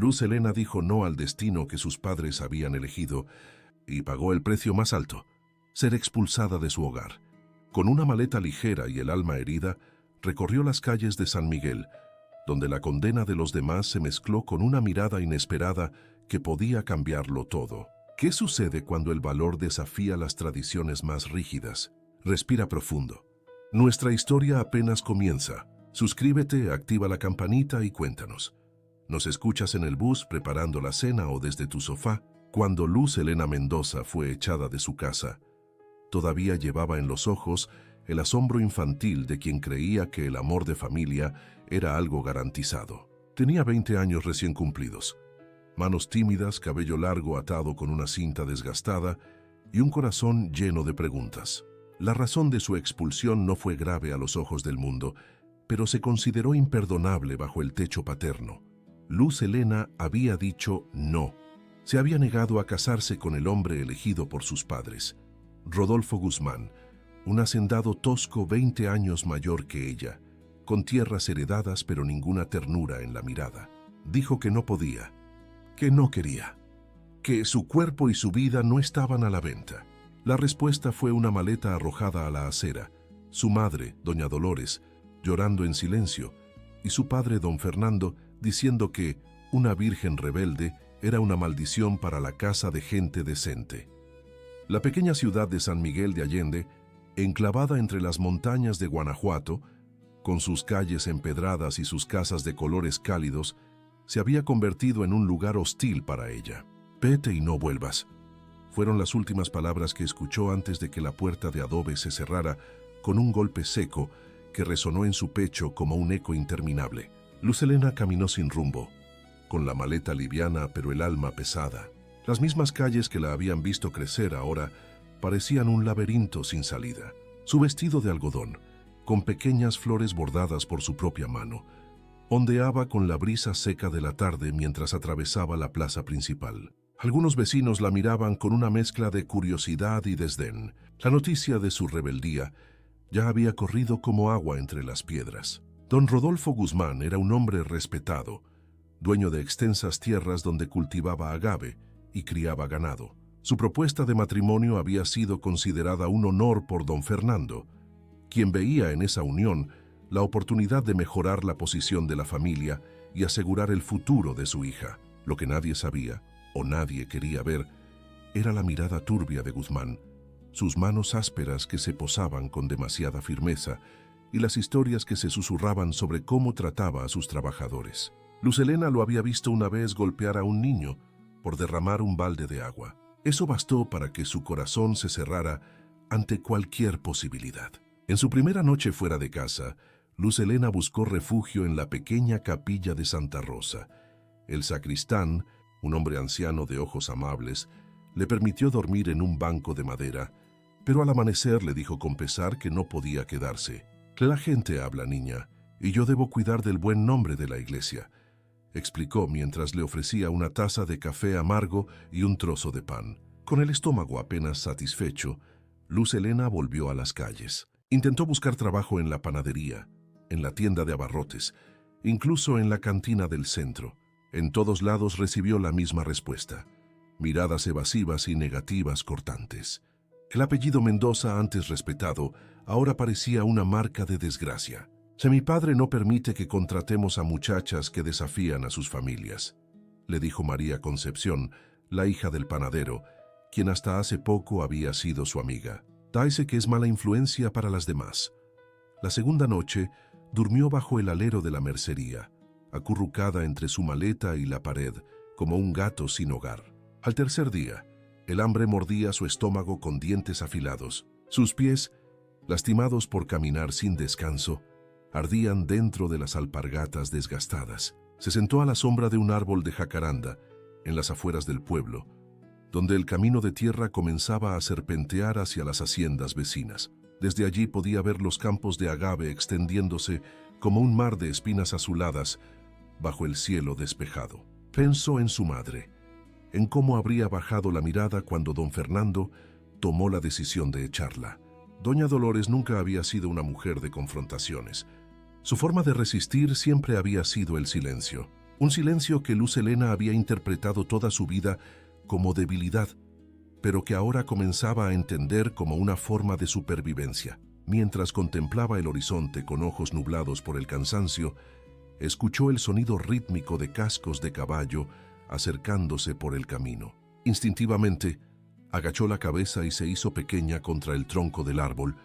Luz Helena dijo no al destino que sus padres habían elegido y pagó el precio más alto: ser expulsada de su hogar. Con una maleta ligera y el alma herida, recorrió las calles de San Miguel, donde la condena de los demás se mezcló con una mirada inesperada que podía cambiarlo todo. ¿Qué sucede cuando el valor desafía las tradiciones más rígidas? Respira profundo. Nuestra historia apenas comienza. Suscríbete, activa la campanita y cuéntanos. ¿Nos escuchas en el bus preparando la cena o desde tu sofá? Cuando Luz Helena Mendoza fue echada de su casa, todavía llevaba en los ojos el asombro infantil de quien creía que el amor de familia era algo garantizado. Tenía 20 años recién cumplidos, manos tímidas, cabello largo atado con una cinta desgastada y un corazón lleno de preguntas. La razón de su expulsión no fue grave a los ojos del mundo, pero se consideró imperdonable bajo el techo paterno. Luz Helena había dicho no. Se había negado a casarse con el hombre elegido por sus padres, Rodolfo Guzmán, un hacendado tosco 20 años mayor que ella, con tierras heredadas pero ninguna ternura en la mirada. Dijo que no podía, que no quería, que su cuerpo y su vida no estaban a la venta. La respuesta fue una maleta arrojada a la acera, su madre, doña Dolores, llorando en silencio, y su padre, don Fernando, diciendo que una virgen rebelde era una maldición para la casa de gente decente. La pequeña ciudad de San Miguel de Allende, enclavada entre las montañas de Guanajuato, con sus calles empedradas y sus casas de colores cálidos, se había convertido en un lugar hostil para ella. «Vete y no vuelvas», fueron las últimas palabras que escuchó antes de que la puerta de adobe se cerrara con un golpe seco que resonó en su pecho como un eco interminable. Luz Helena caminó sin rumbo, con la maleta liviana pero el alma pesada. Las mismas calles que la habían visto crecer ahora parecían un laberinto sin salida. Su vestido de algodón, con pequeñas flores bordadas por su propia mano, ondeaba con la brisa seca de la tarde mientras atravesaba la plaza principal. Algunos vecinos la miraban con una mezcla de curiosidad y desdén. La noticia de su rebeldía ya había corrido como agua entre las piedras. Don Rodolfo Guzmán era un hombre respetado, dueño de extensas tierras donde cultivaba agave y criaba ganado. Su propuesta de matrimonio había sido considerada un honor por don Fernando, quien veía en esa unión la oportunidad de mejorar la posición de la familia y asegurar el futuro de su hija. Lo que nadie sabía, o nadie quería ver, era la mirada turbia de Guzmán, sus manos ásperas que se posaban con demasiada firmeza y las historias que se susurraban sobre cómo trataba a sus trabajadores. Luz Helena lo había visto una vez golpear a un niño por derramar un balde de agua. Eso bastó para que su corazón se cerrara ante cualquier posibilidad. En su primera noche fuera de casa, Luz Helena buscó refugio en la pequeña capilla de Santa Rosa. El sacristán, un hombre anciano de ojos amables, le permitió dormir en un banco de madera, pero al amanecer le dijo con pesar que no podía quedarse. «La gente habla, niña, y yo debo cuidar del buen nombre de la iglesia», explicó mientras le ofrecía una taza de café amargo y un trozo de pan. Con el estómago apenas satisfecho, Luz Helena volvió a las calles. Intentó buscar trabajo en la panadería, en la tienda de abarrotes, incluso en la cantina del centro. En todos lados recibió la misma respuesta: miradas evasivas y negativas cortantes. El apellido Mendoza, antes respetado, ahora parecía una marca de desgracia. «Si mi padre no permite que contratemos a muchachas que desafían a sus familias», le dijo María Concepción, la hija del panadero, quien hasta hace poco había sido su amiga. «Dice que es mala influencia para las demás». La segunda noche durmió bajo el alero de la mercería, acurrucada entre su maleta y la pared, como un gato sin hogar. Al tercer día, el hambre mordía su estómago con dientes afilados. Sus pies, lastimados por caminar sin descanso, ardían dentro de las alpargatas desgastadas. Se sentó a la sombra de un árbol de jacaranda, en las afueras del pueblo, donde el camino de tierra comenzaba a serpentear hacia las haciendas vecinas. Desde allí podía ver los campos de agave extendiéndose como un mar de espinas azuladas bajo el cielo despejado. Pensó en su madre, en cómo habría bajado la mirada cuando don Fernando tomó la decisión de echarla. Doña Dolores nunca había sido una mujer de confrontaciones. Su forma de resistir siempre había sido el silencio. Un silencio que Luz Helena había interpretado toda su vida como debilidad, pero que ahora comenzaba a entender como una forma de supervivencia. Mientras contemplaba el horizonte con ojos nublados por el cansancio, escuchó el sonido rítmico de cascos de caballo acercándose por el camino. Instintivamente, agachó la cabeza y se hizo pequeña contra el tronco del árbol,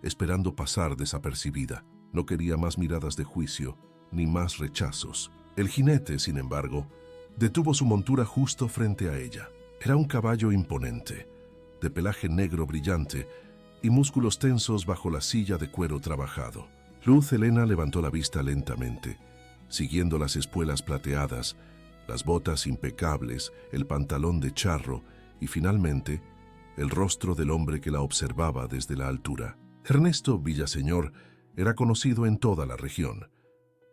esperando pasar desapercibida. No quería más miradas de juicio, ni más rechazos. El jinete, sin embargo, detuvo su montura justo frente a ella. Era un caballo imponente, de pelaje negro brillante y músculos tensos bajo la silla de cuero trabajado. Luz Helena levantó la vista lentamente, siguiendo las espuelas plateadas, las botas impecables, el pantalón de charro y finalmente el rostro del hombre que la observaba desde la altura. Ernesto Villaseñor era conocido en toda la región,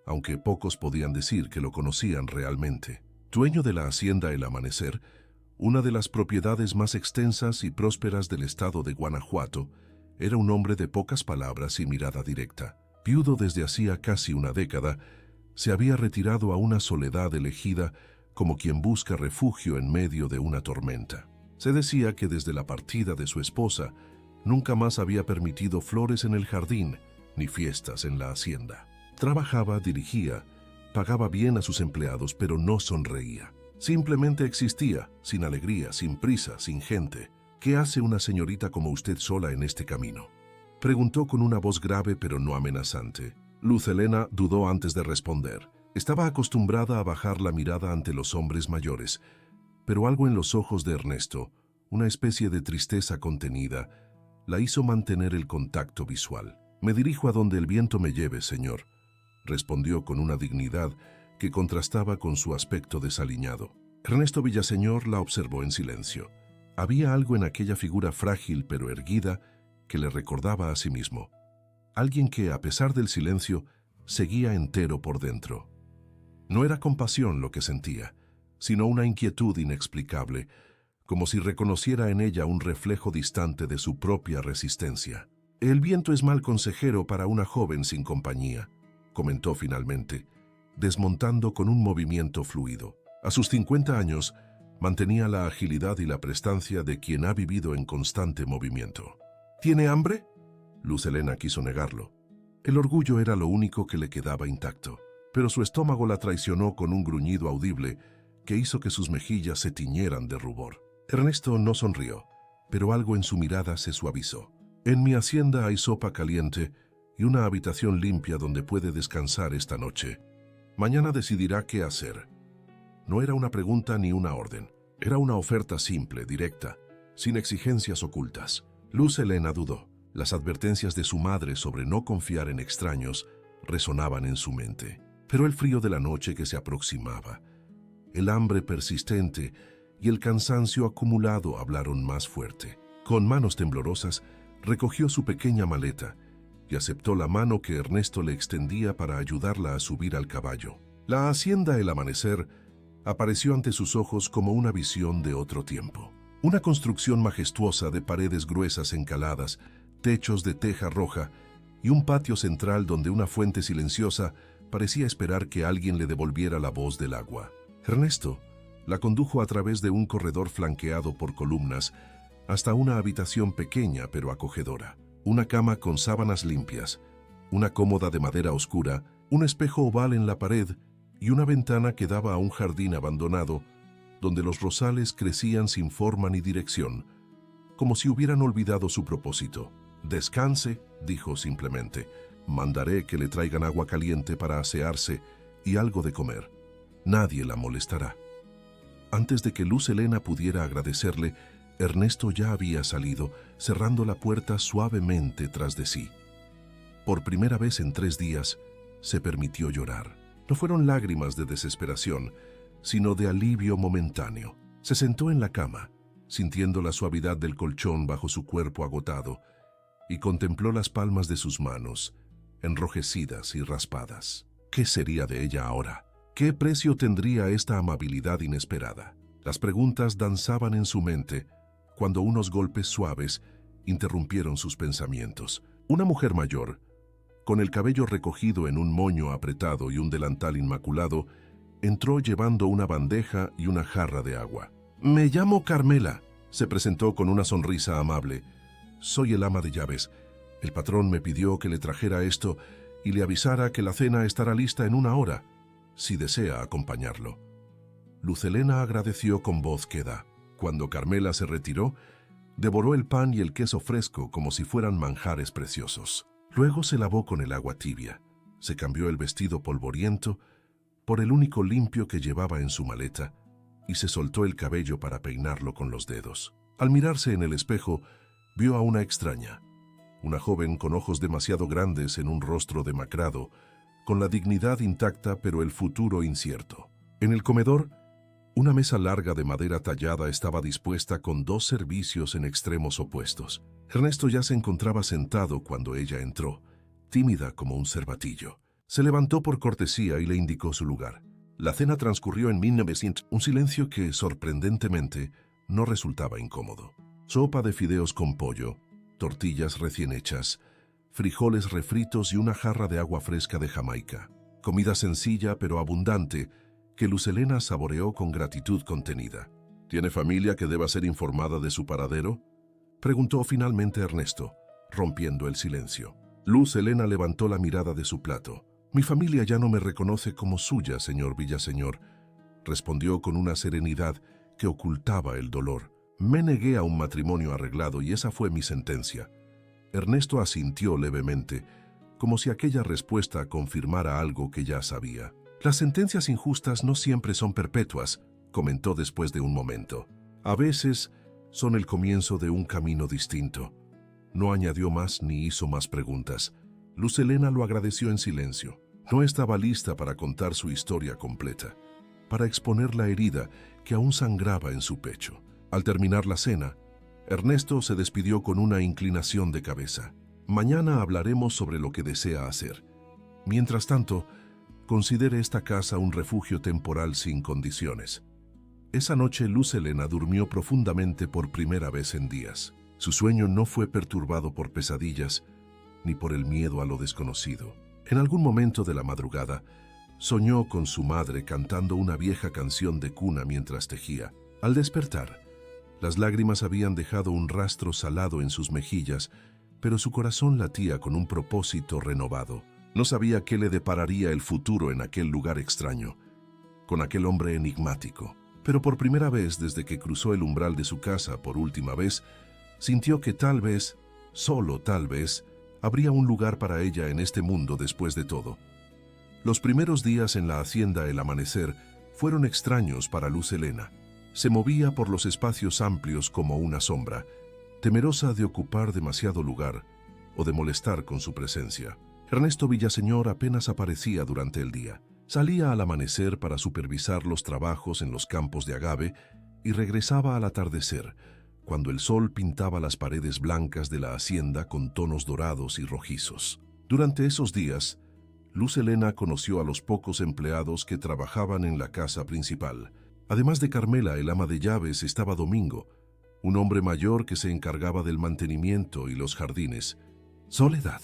aunque pocos podían decir que lo conocían realmente. Dueño de la hacienda El Amanecer, una de las propiedades más extensas y prósperas del estado de Guanajuato, era un hombre de pocas palabras y mirada directa. Viudo desde hacía casi una década, se había retirado a una soledad elegida como quien busca refugio en medio de una tormenta. Se decía que desde la partida de su esposa, nunca más había permitido flores en el jardín ni fiestas en la hacienda. Trabajaba, dirigía, pagaba bien a sus empleados, pero no sonreía. Simplemente existía, sin alegría, sin prisa, sin gente. ¿Qué hace una señorita como usted sola en este camino?, preguntó con una voz grave pero no amenazante. Luz Helena dudó antes de responder. Estaba acostumbrada a bajar la mirada ante los hombres mayores, pero algo en los ojos de Ernesto, una especie de tristeza contenida, la hizo mantener el contacto visual. «Me dirijo a donde el viento me lleve, señor», respondió con una dignidad que contrastaba con su aspecto desaliñado. Ernesto Villaseñor la observó en silencio. Había algo en aquella figura frágil pero erguida que le recordaba a sí mismo. Alguien que, a pesar del silencio, seguía entero por dentro. No era compasión lo que sentía, sino una inquietud inexplicable, como si reconociera en ella un reflejo distante de su propia resistencia. «El viento es mal consejero para una joven sin compañía», comentó finalmente, desmontando con un movimiento fluido. A sus 50 años, mantenía la agilidad y la prestancia de quien ha vivido en constante movimiento. «¿Tiene hambre?», Luz Helena quiso negarlo. El orgullo era lo único que le quedaba intacto, pero su estómago la traicionó con un gruñido audible que hizo que sus mejillas se tiñeran de rubor. Ernesto no sonrió, pero algo en su mirada se suavizó. «En mi hacienda hay sopa caliente y una habitación limpia donde puede descansar esta noche. Mañana decidirá qué hacer». No era una pregunta ni una orden. Era una oferta simple, directa, sin exigencias ocultas. Luz Helena dudó. Las advertencias de su madre sobre no confiar en extraños resonaban en su mente. Pero el frío de la noche que se aproximaba, el hambre persistente y el cansancio acumulado hablaron más fuerte. Con manos temblorosas, recogió su pequeña maleta y aceptó la mano que Ernesto le extendía para ayudarla a subir al caballo. La hacienda El Amanecer apareció ante sus ojos como una visión de otro tiempo. Una construcción majestuosa de paredes gruesas encaladas, techos de teja roja y un patio central donde una fuente silenciosa parecía esperar que alguien le devolviera la voz del agua. Ernesto la condujo a través de un corredor flanqueado por columnas hasta una habitación pequeña pero acogedora. Una cama con sábanas limpias, una cómoda de madera oscura, un espejo oval en la pared y una ventana que daba a un jardín abandonado donde los rosales crecían sin forma ni dirección, como si hubieran olvidado su propósito. «Descanse», dijo simplemente. «Mandaré que le traigan agua caliente para asearse y algo de comer. Nadie la molestará». Antes de que Luz Helena pudiera agradecerle, Ernesto ya había salido, cerrando la puerta suavemente tras de sí. Por primera vez en 3 días, se permitió llorar. No fueron lágrimas de desesperación, sino de alivio momentáneo. Se sentó en la cama, sintiendo la suavidad del colchón bajo su cuerpo agotado, y contempló las palmas de sus manos, enrojecidas y raspadas. ¿Qué sería de ella ahora? ¿Qué precio tendría esta amabilidad inesperada? Las preguntas danzaban en su mente cuando unos golpes suaves interrumpieron sus pensamientos. Una mujer mayor, con el cabello recogido en un moño apretado y un delantal inmaculado, entró llevando una bandeja y una jarra de agua. «Me llamo Carmela», se presentó con una sonrisa amable. «Soy el ama de llaves. El patrón me pidió que le trajera esto y le avisara que la cena estará lista en 1 hora, si desea acompañarlo». Luz Helena agradeció con voz queda. Cuando Carmela se retiró, devoró el pan y el queso fresco como si fueran manjares preciosos. Luego se lavó con el agua tibia. Se cambió el vestido polvoriento por el único limpio que llevaba en su maleta y se soltó el cabello para peinarlo con los dedos. Al mirarse en el espejo, vio a una extraña, una joven con ojos demasiado grandes en un rostro demacrado, con la dignidad intacta pero el futuro incierto. En el comedor, una mesa larga de madera tallada estaba dispuesta con 2 servicios en extremos opuestos. Ernesto ya se encontraba sentado cuando ella entró, tímida como un cervatillo. Se levantó por cortesía y le indicó su lugar. La cena transcurrió en 1900, un silencio que, sorprendentemente, no resultaba incómodo. Sopa de fideos con pollo, tortillas recién hechas, frijoles refritos y una jarra de agua fresca de Jamaica. Comida sencilla pero abundante, que Luz Helena saboreó con gratitud contenida. ¿Tiene familia que deba ser informada de su paradero?, preguntó finalmente Ernesto, rompiendo el silencio. Luz Helena levantó la mirada de su plato. «Mi familia ya no me reconoce como suya, señor Villaseñor», respondió con una serenidad que ocultaba el dolor. «Me negué a un matrimonio arreglado y esa fue mi sentencia». Ernesto asintió levemente, como si aquella respuesta confirmara algo que ya sabía. «Las sentencias injustas no siempre son perpetuas», comentó después de un momento. «A veces son el comienzo de un camino distinto». No añadió más ni hizo más preguntas. Luz Helena lo agradeció en silencio. No estaba lista para contar su historia completa, para exponer la herida que aún sangraba en su pecho. Al terminar la cena, Ernesto se despidió con una inclinación de cabeza. «Mañana hablaremos sobre lo que desea hacer. Mientras tanto, considere esta casa un refugio temporal sin condiciones». Esa noche Luz Helena durmió profundamente por primera vez en días. Su sueño no fue perturbado por pesadillas ni por el miedo a lo desconocido. En algún momento de la madrugada, soñó con su madre cantando una vieja canción de cuna mientras tejía. Al despertar, las lágrimas habían dejado un rastro salado en sus mejillas, pero su corazón latía con un propósito renovado. No sabía qué le depararía el futuro en aquel lugar extraño, con aquel hombre enigmático. Pero por primera vez desde que cruzó el umbral de su casa por última vez, sintió que tal vez, solo tal vez, habría un lugar para ella en este mundo después de todo. Los primeros días en la hacienda El Amanecer fueron extraños para Luz Helena. Se movía por los espacios amplios como una sombra, temerosa de ocupar demasiado lugar o de molestar con su presencia. Ernesto Villaseñor apenas aparecía durante el día. Salía al amanecer para supervisar los trabajos en los campos de agave y regresaba al atardecer, cuando el sol pintaba las paredes blancas de la hacienda con tonos dorados y rojizos. Durante esos días, Luz Helena conoció a los pocos empleados que trabajaban en la casa principal. Además de Carmela, el ama de llaves, estaba Domingo, un hombre mayor que se encargaba del mantenimiento y los jardines. Soledad,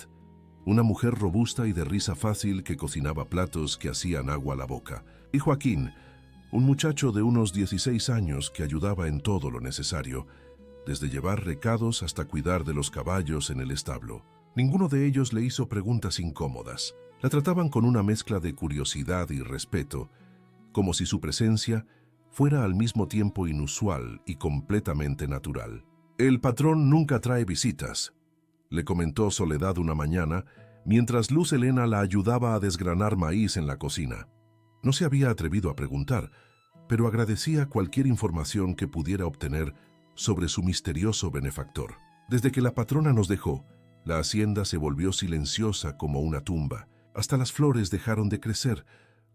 una mujer robusta y de risa fácil que cocinaba platos que hacían agua a la boca. Y Joaquín, un muchacho de unos 16 años que ayudaba en todo lo necesario, desde llevar recados hasta cuidar de los caballos en el establo. Ninguno de ellos le hizo preguntas incómodas. La trataban con una mezcla de curiosidad y respeto, como si su presencia fuera al mismo tiempo inusual y completamente natural. «El patrón nunca trae visitas», le comentó Soledad una mañana, mientras Luz Helena la ayudaba a desgranar maíz en la cocina. No se había atrevido a preguntar, pero agradecía cualquier información que pudiera obtener sobre su misterioso benefactor. Desde que la patrona nos dejó, la hacienda se volvió silenciosa como una tumba. Hasta las flores dejaron de crecer,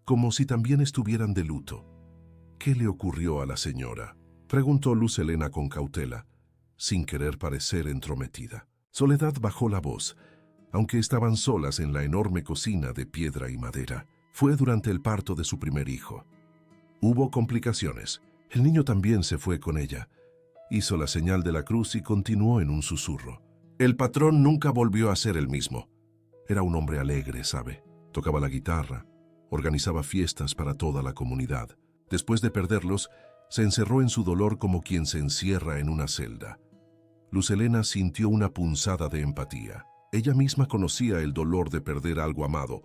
como si también estuvieran de luto. «¿Qué le ocurrió a la señora?», preguntó Luz Helena con cautela, sin querer parecer entrometida. Soledad bajó la voz, aunque estaban solas en la enorme cocina de piedra y madera. Fue durante el parto de su primer hijo. Hubo complicaciones. El niño también se fue con ella. Hizo la señal de la cruz y continuó en un susurro. «El patrón nunca volvió a ser el mismo. Era un hombre alegre, ¿sabe? Tocaba la guitarra, Organizaba fiestas para toda la comunidad. Después de perderlos, se encerró en su dolor como quien se encierra en una celda. Luz Helena sintió una punzada de empatía. Ella misma conocía el dolor de perder algo amado,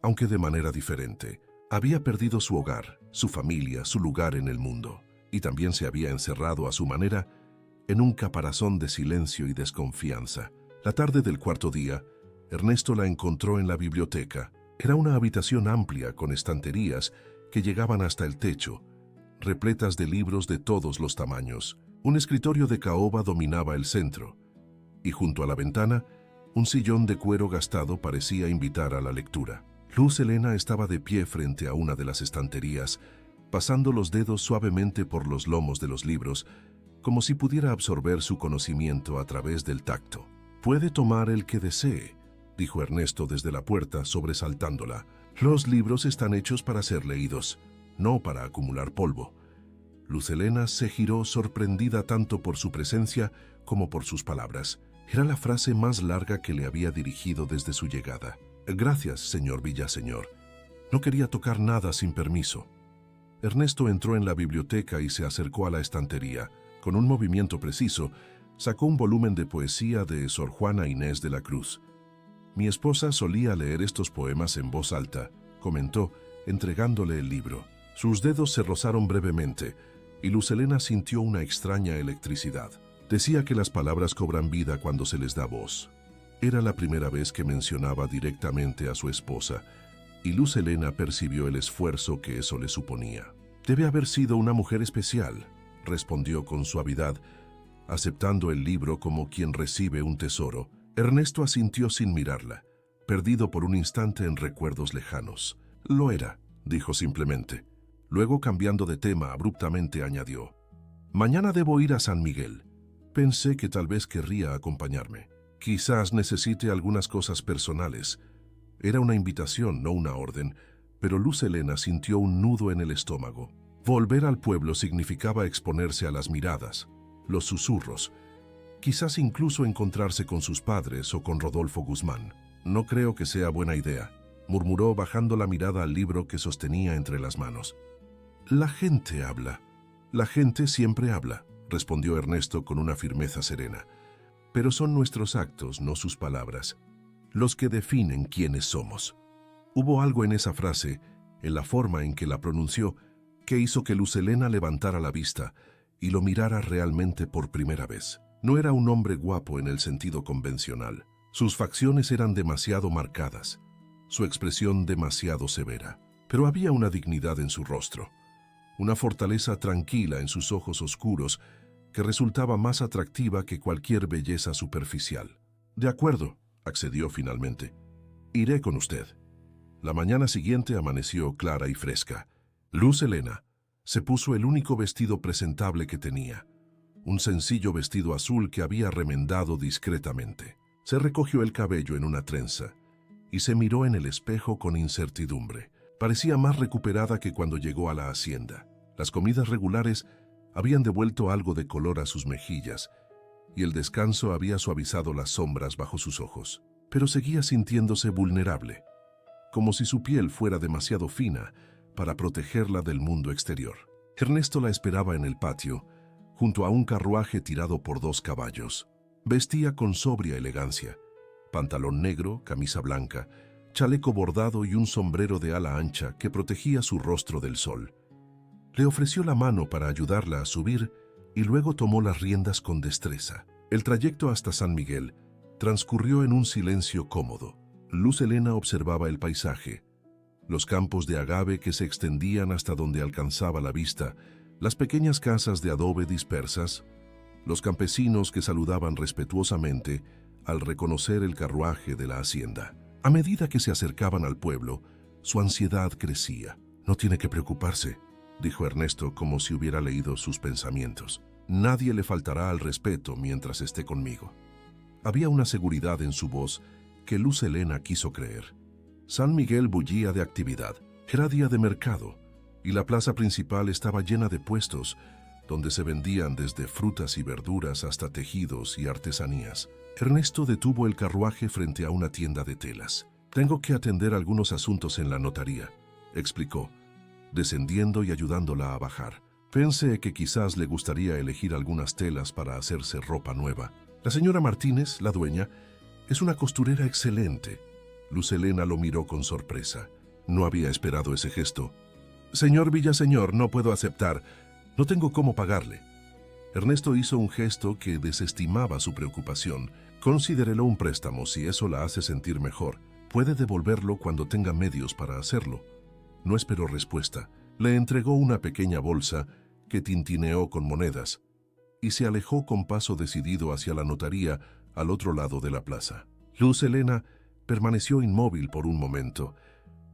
aunque de manera diferente. Había perdido su hogar, su familia, su lugar en el mundo, y también se había encerrado a su manera en un caparazón de silencio y desconfianza. La tarde del cuarto día, Ernesto la encontró en la biblioteca. Era una habitación amplia con estanterías que llegaban hasta el techo, repletas de libros de todos los tamaños. Un escritorio de caoba dominaba el centro, y junto a la ventana, un sillón de cuero gastado parecía invitar a la lectura. Luz Helena estaba de pie frente a una de las estanterías, pasando los dedos suavemente por los lomos de los libros, como si pudiera absorber su conocimiento a través del tacto. «Puede tomar el que desee», dijo Ernesto desde la puerta, sobresaltándola. «Los libros están hechos para ser leídos, no para acumular polvo». Luz Helena se giró sorprendida tanto por su presencia como por sus palabras. Era la frase más larga que le había dirigido desde su llegada. «Gracias, señor Villaseñor. No quería tocar nada sin permiso». Ernesto entró en la biblioteca y se acercó a la estantería. Con un movimiento preciso, sacó un volumen de poesía de Sor Juana Inés de la Cruz. «Mi esposa solía leer estos poemas en voz alta», comentó, entregándole el libro. Sus dedos se rozaron brevemente, y Luz Helena sintió una extraña electricidad. Decía que las palabras cobran vida cuando se les da voz. Era la primera vez que mencionaba directamente a su esposa, y Luz Helena percibió el esfuerzo que eso le suponía. «Debe haber sido una mujer especial», respondió con suavidad, aceptando el libro como quien recibe un tesoro. Ernesto asintió sin mirarla, perdido por un instante en recuerdos lejanos. «Lo era», dijo simplemente. Luego, cambiando de tema, abruptamente añadió: «Mañana debo ir a San Miguel. Pensé que tal vez querría acompañarme. Quizás necesite algunas cosas personales». Era una invitación, no una orden, pero Luz Helena sintió un nudo en el estómago. Volver al pueblo significaba exponerse a las miradas, los susurros, quizás incluso encontrarse con sus padres o con Rodolfo Guzmán. «No creo que sea buena idea», murmuró bajando la mirada al libro que sostenía entre las manos. «La gente habla. La gente siempre habla», respondió Ernesto con una firmeza serena. «Pero son nuestros actos, no sus palabras, los que definen quiénes somos». Hubo algo en esa frase, en la forma en que la pronunció, que hizo que Luz Helena levantara la vista y lo mirara realmente por primera vez. No era un hombre guapo en el sentido convencional. Sus facciones eran demasiado marcadas, su expresión demasiado severa, pero había una dignidad en su rostro, una fortaleza tranquila en sus ojos oscuros que resultaba más atractiva que cualquier belleza superficial. «De acuerdo», accedió finalmente. «Iré con usted». La mañana siguiente amaneció clara y fresca. Luz Helena se puso el único vestido presentable que tenía, un sencillo vestido azul que había remendado discretamente. Se recogió el cabello en una trenza y se miró en el espejo con incertidumbre. Parecía más recuperada que cuando llegó a la hacienda. Las comidas regulares habían devuelto algo de color a sus mejillas y el descanso había suavizado las sombras bajo sus ojos. Pero seguía sintiéndose vulnerable, como si su piel fuera demasiado fina para protegerla del mundo exterior. Ernesto la esperaba en el patio, junto a un carruaje tirado por 2 caballos. Vestía con sobria elegancia: pantalón negro, camisa blanca, chaleco bordado y un sombrero de ala ancha que protegía su rostro del sol. Le ofreció la mano para ayudarla a subir y luego tomó las riendas con destreza. El trayecto hasta San Miguel transcurrió en un silencio cómodo. Luz Helena observaba el paisaje, los campos de agave que se extendían hasta donde alcanzaba la vista, las pequeñas casas de adobe dispersas, los campesinos que saludaban respetuosamente al reconocer el carruaje de la hacienda. A medida que se acercaban al pueblo, su ansiedad crecía. «No tiene que preocuparse», dijo Ernesto como si hubiera leído sus pensamientos. «Nadie le faltará al respeto mientras esté conmigo». Había una seguridad en su voz que Luz Helena quiso creer. San Miguel bullía de actividad. Era día de mercado, y la plaza principal estaba llena de puestos, donde se vendían desde frutas y verduras hasta tejidos y artesanías. Ernesto detuvo el carruaje frente a una tienda de telas. «Tengo que atender algunos asuntos en la notaría. explicó, descendiendo y ayudándola a bajar. Pensé que quizás le gustaría elegir algunas telas para hacerse ropa nueva. La señora Martínez, la dueña, es una costurera excelente. Luz Helena lo miró con sorpresa. No había esperado ese gesto. Señor Villaseñor, no puedo aceptar. No tengo cómo pagarle. Ernesto hizo un gesto que desestimaba su preocupación. Considérelo un préstamo si eso la hace sentir mejor. Puede devolverlo cuando tenga medios para hacerlo. No esperó respuesta. Le entregó una pequeña bolsa que tintineó con monedas y se alejó con paso decidido hacia la notaría al otro lado de la plaza. Luz Helena permaneció inmóvil por un momento,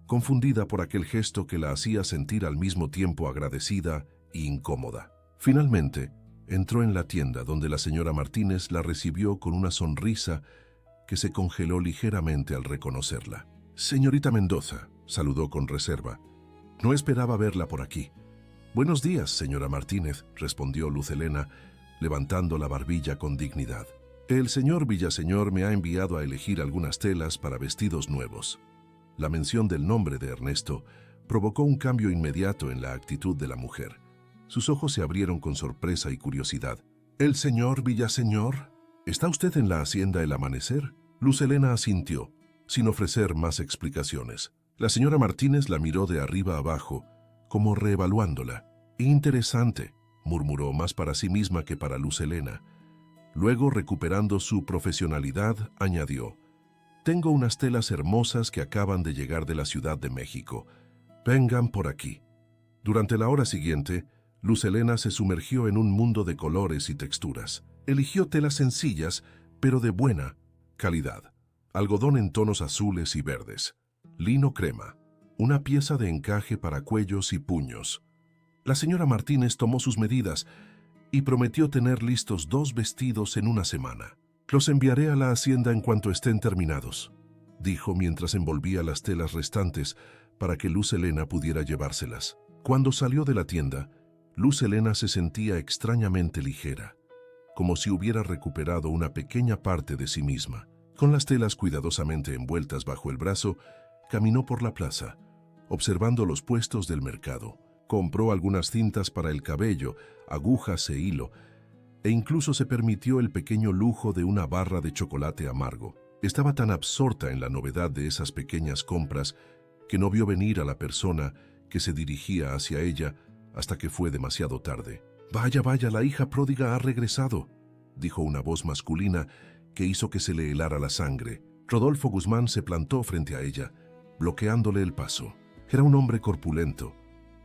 confundida por aquel gesto que la hacía sentir al mismo tiempo agradecida e incómoda. Finalmente, entró en la tienda donde la señora Martínez la recibió con una sonrisa que se congeló ligeramente al reconocerla. «Señorita Mendoza», saludó con reserva. «No esperaba verla por aquí». «Buenos días, señora Martínez», respondió Luz Helena, levantando la barbilla con dignidad. «El señor Villaseñor me ha enviado a elegir algunas telas para vestidos nuevos». La mención del nombre de Ernesto provocó un cambio inmediato en la actitud de la mujer. Sus ojos se abrieron con sorpresa y curiosidad. «¿El señor Villaseñor? ¿Está usted en la hacienda El Amanecer?» Luz Helena asintió, sin ofrecer más explicaciones. La señora Martínez la miró de arriba abajo, como reevaluándola. «Interesante», murmuró más para sí misma que para Luz Helena. Luego, recuperando su profesionalidad, añadió: «Tengo unas telas hermosas que acaban de llegar de la Ciudad de México. Vengan por aquí». Durante la hora siguiente, Luz Helena se sumergió en un mundo de colores y texturas. Eligió telas sencillas, pero de buena calidad. Algodón en tonos azules y verdes. Lino crema. Una pieza de encaje para cuellos y puños. La señora Martínez tomó sus medidas y prometió tener listos 2 vestidos en una semana. «Los enviaré a la hacienda en cuanto estén terminados», dijo mientras envolvía las telas restantes para que Luz Helena pudiera llevárselas. Cuando salió de la tienda, Luz Helena se sentía extrañamente ligera, como si hubiera recuperado una pequeña parte de sí misma. Con las telas cuidadosamente envueltas bajo el brazo, caminó por la plaza, observando los puestos del mercado. Compró algunas cintas para el cabello, agujas e hilo, e incluso se permitió el pequeño lujo de una barra de chocolate amargo. Estaba tan absorta en la novedad de esas pequeñas compras que no vio venir a la persona que se dirigía hacia ella hasta que fue demasiado tarde. «Vaya, vaya, la hija pródiga ha regresado», dijo una voz masculina que hizo que se le helara la sangre. Rodolfo Guzmán se plantó frente a ella, bloqueándole el paso. Era un hombre corpulento,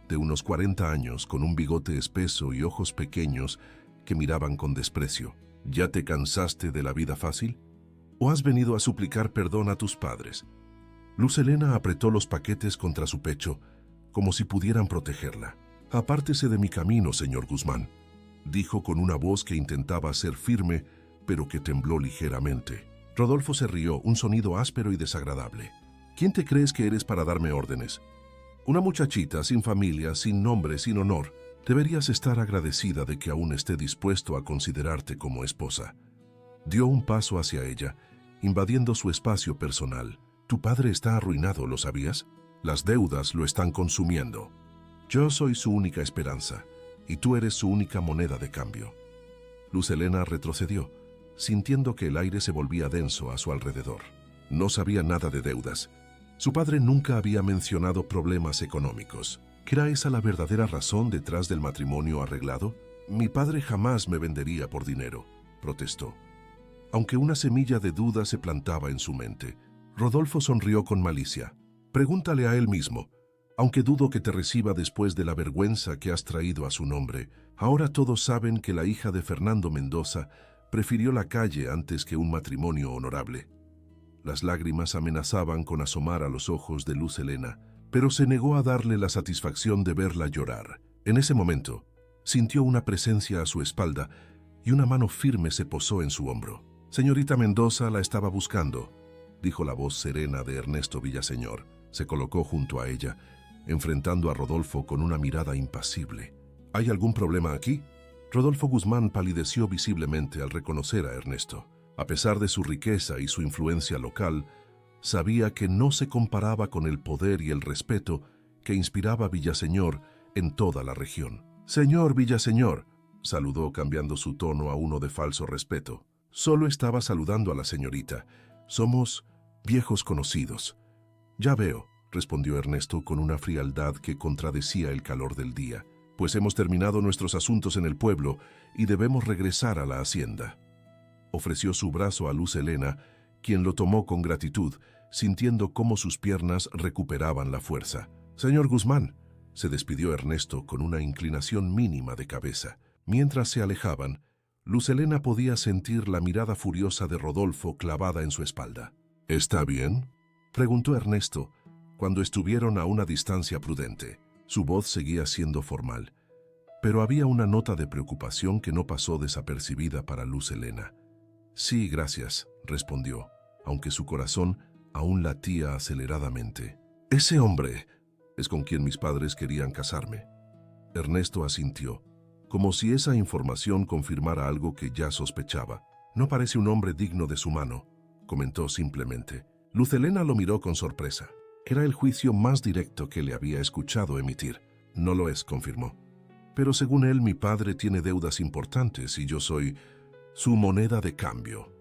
de unos 40 años, con un bigote espeso y ojos pequeños que miraban con desprecio. «¿Ya te cansaste de la vida fácil? ¿O has venido a suplicar perdón a tus padres?» Luz Helena apretó los paquetes contra su pecho, como si pudieran protegerla. «Apártese de mi camino, señor Guzmán», dijo con una voz que intentaba ser firme, pero que tembló ligeramente. Rodolfo se rió, un sonido áspero y desagradable. «¿Quién te crees que eres para darme órdenes? Una muchachita sin familia, sin nombre, sin honor. Deberías estar agradecida de que aún esté dispuesto a considerarte como esposa». Dio un paso hacia ella, invadiendo su espacio personal. «Tu padre está arruinado, ¿lo sabías? Las deudas lo están consumiendo. Yo soy su única esperanza, y tú eres su única moneda de cambio». Luz Helena retrocedió, sintiendo que el aire se volvía denso a su alrededor. No sabía nada de deudas. Su padre nunca había mencionado problemas económicos. ¿Era esa la verdadera razón detrás del matrimonio arreglado? «Mi padre jamás me vendería por dinero», protestó. Aunque una semilla de duda se plantaba en su mente, Rodolfo sonrió con malicia. «Pregúntale a él mismo. Aunque dudo que te reciba después de la vergüenza que has traído a su nombre. Ahora todos saben que la hija de Fernando Mendoza prefirió la calle antes que un matrimonio honorable». Las lágrimas amenazaban con asomar a los ojos de Luz Helena, pero se negó a darle la satisfacción de verla llorar. En ese momento, sintió una presencia a su espalda y una mano firme se posó en su hombro. «Señorita Mendoza la estaba buscando», dijo la voz serena de Ernesto Villaseñor. Se colocó junto a ella, enfrentando a Rodolfo con una mirada impasible. «¿Hay algún problema aquí?» Rodolfo Guzmán palideció visiblemente al reconocer a Ernesto. A pesar de su riqueza y su influencia local, sabía que no se comparaba con el poder y el respeto que inspiraba Villaseñor en toda la región. «Señor Villaseñor», saludó cambiando su tono a uno de falso respeto. «Solo estaba saludando a la señorita. Somos viejos conocidos». «Ya veo», respondió Ernesto con una frialdad que contradecía el calor del día, «pues hemos terminado nuestros asuntos en el pueblo y debemos regresar a la hacienda». Ofreció su brazo a Luz Helena, quien lo tomó con gratitud, sintiendo cómo sus piernas recuperaban la fuerza. «Señor Guzmán», se despidió Ernesto con una inclinación mínima de cabeza. Mientras se alejaban, Luz Helena podía sentir la mirada furiosa de Rodolfo clavada en su espalda. «¿Está bien?», preguntó Ernesto, cuando estuvieron a una distancia prudente. Su voz seguía siendo formal, pero había una nota de preocupación que no pasó desapercibida para Luz Helena. «Sí, gracias», respondió, aunque su corazón aún latía aceleradamente. «Ese hombre es con quien mis padres querían casarme». Ernesto asintió, como si esa información confirmara algo que ya sospechaba. «No parece un hombre digno de su mano», comentó simplemente. Luz Helena lo miró con sorpresa. Era el juicio más directo que le había escuchado emitir. «No lo es», confirmó. «Pero según él, mi padre tiene deudas importantes y yo soy su moneda de cambio».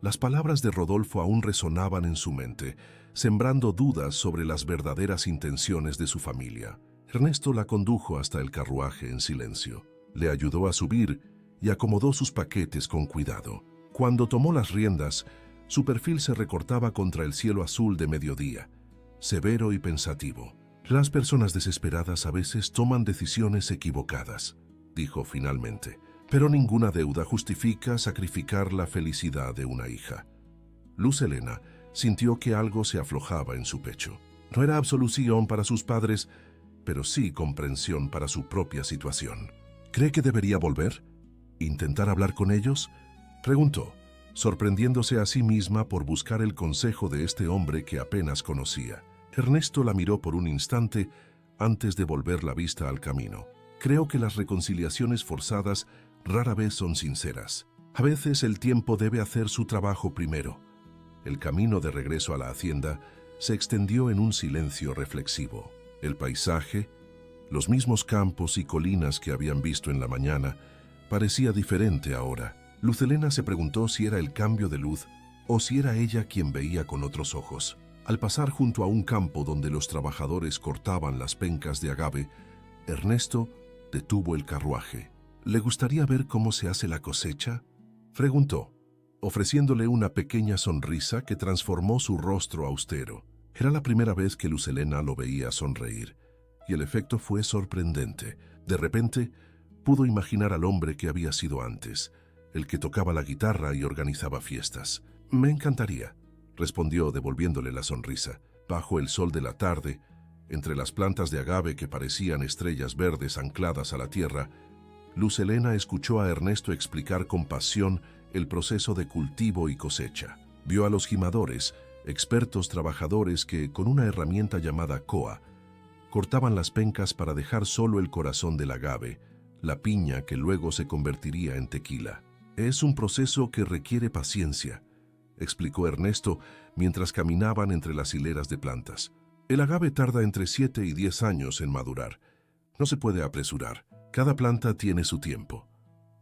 Las palabras de Rodolfo aún resonaban en su mente, sembrando dudas sobre las verdaderas intenciones de su familia. Ernesto la condujo hasta el carruaje en silencio. Le ayudó a subir y acomodó sus paquetes con cuidado. Cuando tomó las riendas, su perfil se recortaba contra el cielo azul de mediodía, severo y pensativo. «Las personas desesperadas a veces toman decisiones equivocadas», dijo finalmente. «Pero ninguna deuda justifica sacrificar la felicidad de una hija». Luz Helena sintió que algo se aflojaba en su pecho. No era absolución para sus padres, pero sí comprensión para su propia situación. «¿Cree que debería volver? ¿Intentar hablar con ellos?», preguntó, sorprendiéndose a sí misma por buscar el consejo de este hombre que apenas conocía. Ernesto la miró por un instante antes de volver la vista al camino. «Creo que las reconciliaciones forzadas rara vez son sinceras. A veces el tiempo debe hacer su trabajo primero». El camino de regreso a la hacienda se extendió en un silencio reflexivo. El paisaje, los mismos campos y colinas que habían visto en la mañana, parecía diferente ahora. Luz Helena se preguntó si era el cambio de luz o si era ella quien veía con otros ojos. Al pasar junto a un campo donde los trabajadores cortaban las pencas de agave, Ernesto detuvo el carruaje. «¿Le gustaría ver cómo se hace la cosecha?», preguntó, ofreciéndole una pequeña sonrisa que transformó su rostro austero. Era la primera vez que Luz Helena lo veía sonreír, y el efecto fue sorprendente. De repente, pudo imaginar al hombre que había sido antes, el que tocaba la guitarra y organizaba fiestas. «Me encantaría», respondió devolviéndole la sonrisa. Bajo el sol de la tarde, entre las plantas de agave que parecían estrellas verdes ancladas a la tierra, Luz Helena escuchó a Ernesto explicar con pasión el proceso de cultivo y cosecha. Vio a los gimadores, expertos trabajadores que, con una herramienta llamada coa, cortaban las pencas para dejar solo el corazón del agave, la piña que luego se convertiría en tequila. «Es un proceso que requiere paciencia», explicó Ernesto mientras caminaban entre las hileras de plantas. «El agave tarda entre 7 y 10 años en madurar. No se puede apresurar. Cada planta tiene su tiempo».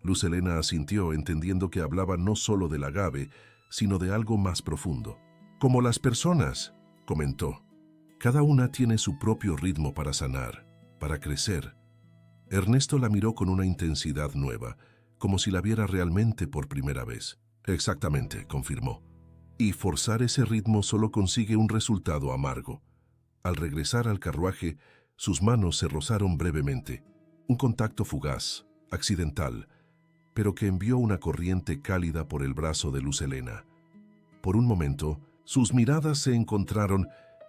Luz Helena asintió, entendiendo que hablaba no solo del agave, sino de algo más profundo. «Como las personas», comentó. «Cada una tiene su propio ritmo para sanar, para crecer». Ernesto la miró con una intensidad nueva, como si la viera realmente por primera vez. «Exactamente», confirmó. «Y forzar ese ritmo solo consigue un resultado amargo». Al regresar al carruaje, sus manos se rozaron brevemente. Un contacto fugaz, accidental, pero que envió una corriente cálida por el brazo de Luz Helena. Por un momento, sus miradas se encontraron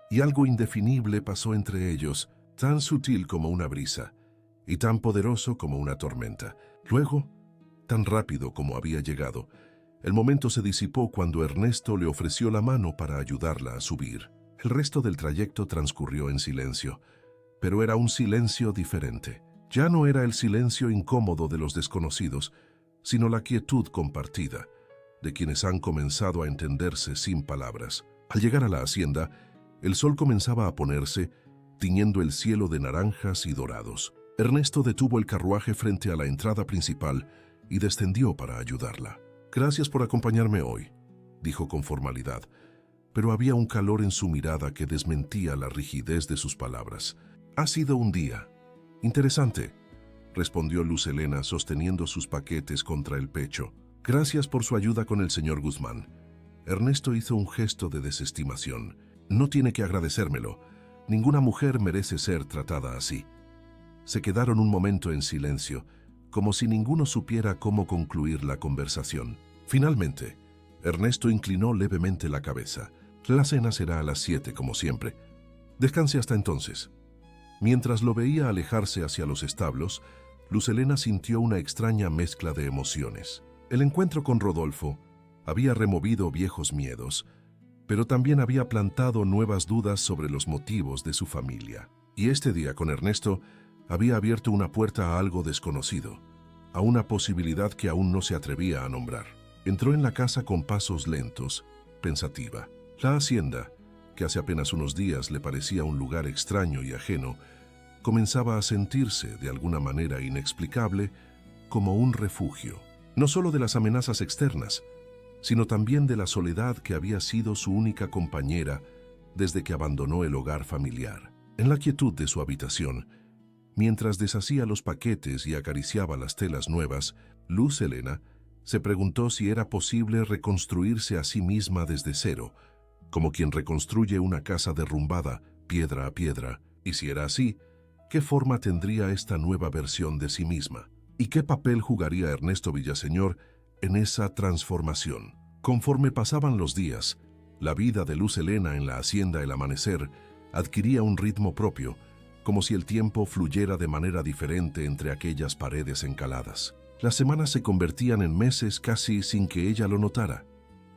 y algo indefinible pasó entre ellos, tan sutil como una brisa y tan poderoso como una tormenta. Luego, tan rápido como había llegado, el momento se disipó cuando Ernesto le ofreció la mano para ayudarla a subir. El resto del trayecto transcurrió en silencio, pero era un silencio diferente. Ya no era el silencio incómodo de los desconocidos, sino la quietud compartida, de quienes han comenzado a entenderse sin palabras. Al llegar a la hacienda, el sol comenzaba a ponerse tiñendo el cielo de naranjas y dorados. Ernesto detuvo el carruaje frente a la entrada principal y descendió para ayudarla. «Gracias por acompañarme hoy», dijo con formalidad, pero había un calor en su mirada que desmentía la rigidez de sus palabras. «Ha sido un día interesante», respondió Luz Helena sosteniendo sus paquetes contra el pecho. «Gracias por su ayuda con el señor Guzmán». Ernesto hizo un gesto de desestimación. «No tiene que agradecérmelo. Ninguna mujer merece ser tratada así». Se quedaron un momento en silencio, como si ninguno supiera cómo concluir la conversación. Finalmente, Ernesto inclinó levemente la cabeza. «La cena será a las 7, como siempre. Descanse hasta entonces». Mientras lo veía alejarse hacia los establos, Luz Helena sintió una extraña mezcla de emociones. El encuentro con Rodolfo había removido viejos miedos, pero también había plantado nuevas dudas sobre los motivos de su familia. Y este día con Ernesto había abierto una puerta a algo desconocido, a una posibilidad que aún no se atrevía a nombrar. Entró en la casa con pasos lentos, pensativa. La hacienda, que hace apenas unos días le parecía un lugar extraño y ajeno, comenzaba a sentirse, de alguna manera inexplicable, como un refugio, no solo de las amenazas externas, sino también de la soledad que había sido su única compañera desde que abandonó el hogar familiar. En la quietud de su habitación, mientras deshacía los paquetes y acariciaba las telas nuevas, Luz Helena se preguntó si era posible reconstruirse a sí misma desde cero, como quien reconstruye una casa derrumbada, piedra a piedra, y si era así, ¿qué forma tendría esta nueva versión de sí misma? ¿Y qué papel jugaría Ernesto Villaseñor en esa transformación? Conforme pasaban los días, la vida de Luz Helena en la hacienda El Amanecer adquiría un ritmo propio, como si el tiempo fluyera de manera diferente entre aquellas paredes encaladas. Las semanas se convertían en meses casi sin que ella lo notara,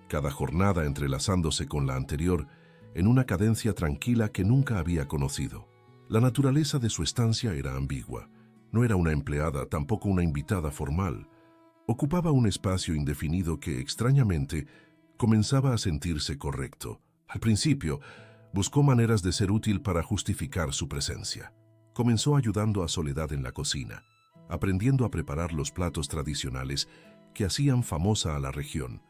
cada jornada entrelazándose con la anterior en una cadencia tranquila que nunca había conocido. La naturaleza de su estancia era ambigua. No era una empleada, tampoco una invitada formal. Ocupaba un espacio indefinido que, extrañamente, comenzaba a sentirse correcto. Al principio, buscó maneras de ser útil para justificar su presencia. Comenzó ayudando a Soledad en la cocina, aprendiendo a preparar los platos tradicionales que hacían famosa a la región: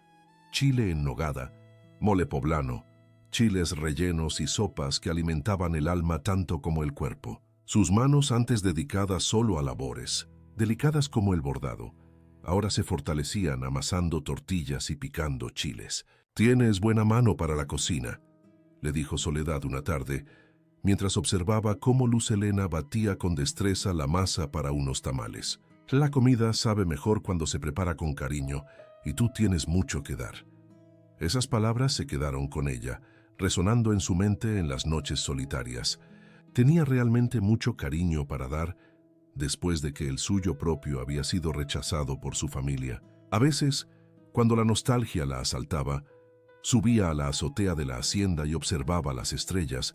chile en nogada, mole poblano, chiles rellenos y sopas que alimentaban el alma tanto como el cuerpo. Sus manos, antes dedicadas solo a labores, delicadas como el bordado, ahora se fortalecían amasando tortillas y picando chiles. «Tienes buena mano para la cocina», le dijo Soledad una tarde, mientras observaba cómo Luz Helena batía con destreza la masa para unos tamales. «La comida sabe mejor cuando se prepara con cariño, y tú tienes mucho que dar». Esas palabras se quedaron con ella, resonando en su mente en las noches solitarias. Tenía realmente mucho cariño para dar, después de que el suyo propio había sido rechazado por su familia. A veces, cuando la nostalgia la asaltaba, subía a la azotea de la hacienda y observaba las estrellas,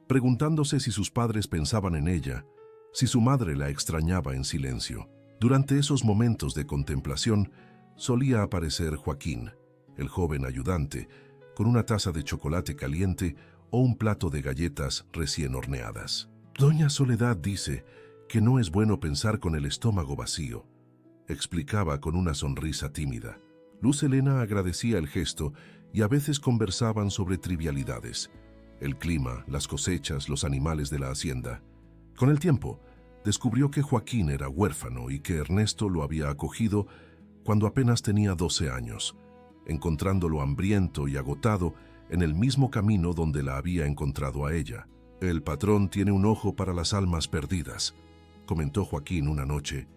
preguntándose si sus padres pensaban en ella, si su madre la extrañaba en silencio. Durante esos momentos de contemplación, solía aparecer Joaquín, el joven ayudante, con una taza de chocolate caliente o un plato de galletas recién horneadas. «Doña Soledad dice que no es bueno pensar con el estómago vacío», explicaba con una sonrisa tímida. Luz Helena agradecía el gesto y a veces conversaban sobre trivialidades: el clima, las cosechas, los animales de la hacienda. Con el tiempo, descubrió que Joaquín era huérfano y que Ernesto lo había acogido cuando apenas tenía 12 años, encontrándolo hambriento y agotado en el mismo camino donde la había encontrado a ella. «El patrón tiene un ojo para las almas perdidas», comentó Joaquín una noche,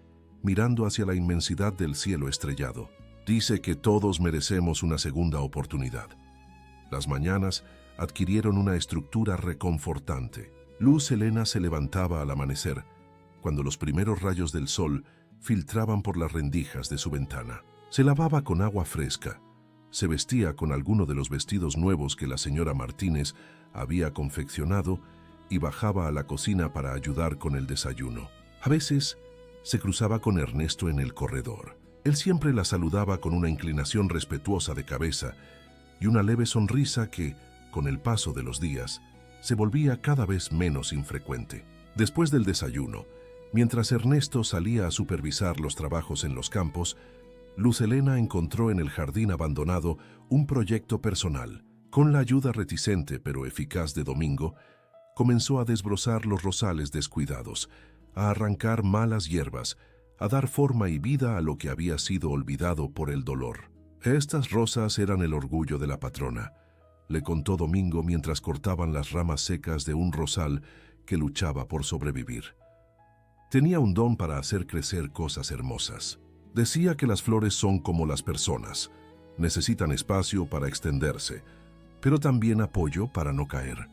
mirando hacia la inmensidad del cielo estrellado. «Dice que todos merecemos una segunda oportunidad». Las mañanas adquirieron una estructura reconfortante. Luz Helena se levantaba al amanecer, cuando los primeros rayos del sol filtraban por las rendijas de su ventana. Se lavaba con agua fresca, se vestía con alguno de los vestidos nuevos que la señora Martínez había confeccionado y bajaba a la cocina para ayudar con el desayuno. A veces se cruzaba con Ernesto en el corredor. Él siempre la saludaba con una inclinación respetuosa de cabeza y una leve sonrisa que, con el paso de los días, se volvía cada vez menos infrecuente. Después del desayuno, mientras Ernesto salía a supervisar los trabajos en los campos, Luz Helena encontró en el jardín abandonado un proyecto personal. Con la ayuda reticente pero eficaz de Domingo, comenzó a desbrozar los rosales descuidados, a arrancar malas hierbas, a dar forma y vida a lo que había sido olvidado por el dolor. Estas rosas eran el orgullo de la patrona, le contó Domingo mientras cortaban las ramas secas de un rosal que luchaba por sobrevivir. Tenía un don para hacer crecer cosas hermosas. Decía que las flores son como las personas, necesitan espacio para extenderse, pero también apoyo para no caer.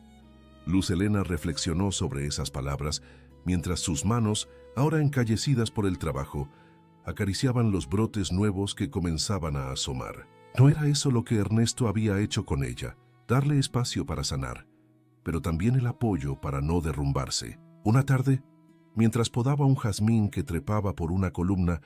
Luz Helena reflexionó sobre esas palabras mientras sus manos, ahora encallecidas por el trabajo, acariciaban los brotes nuevos que comenzaban a asomar. No era eso lo que Ernesto había hecho con ella, darle espacio para sanar, pero también el apoyo para no derrumbarse. Una tarde, mientras podaba un jazmín que trepaba por una columna,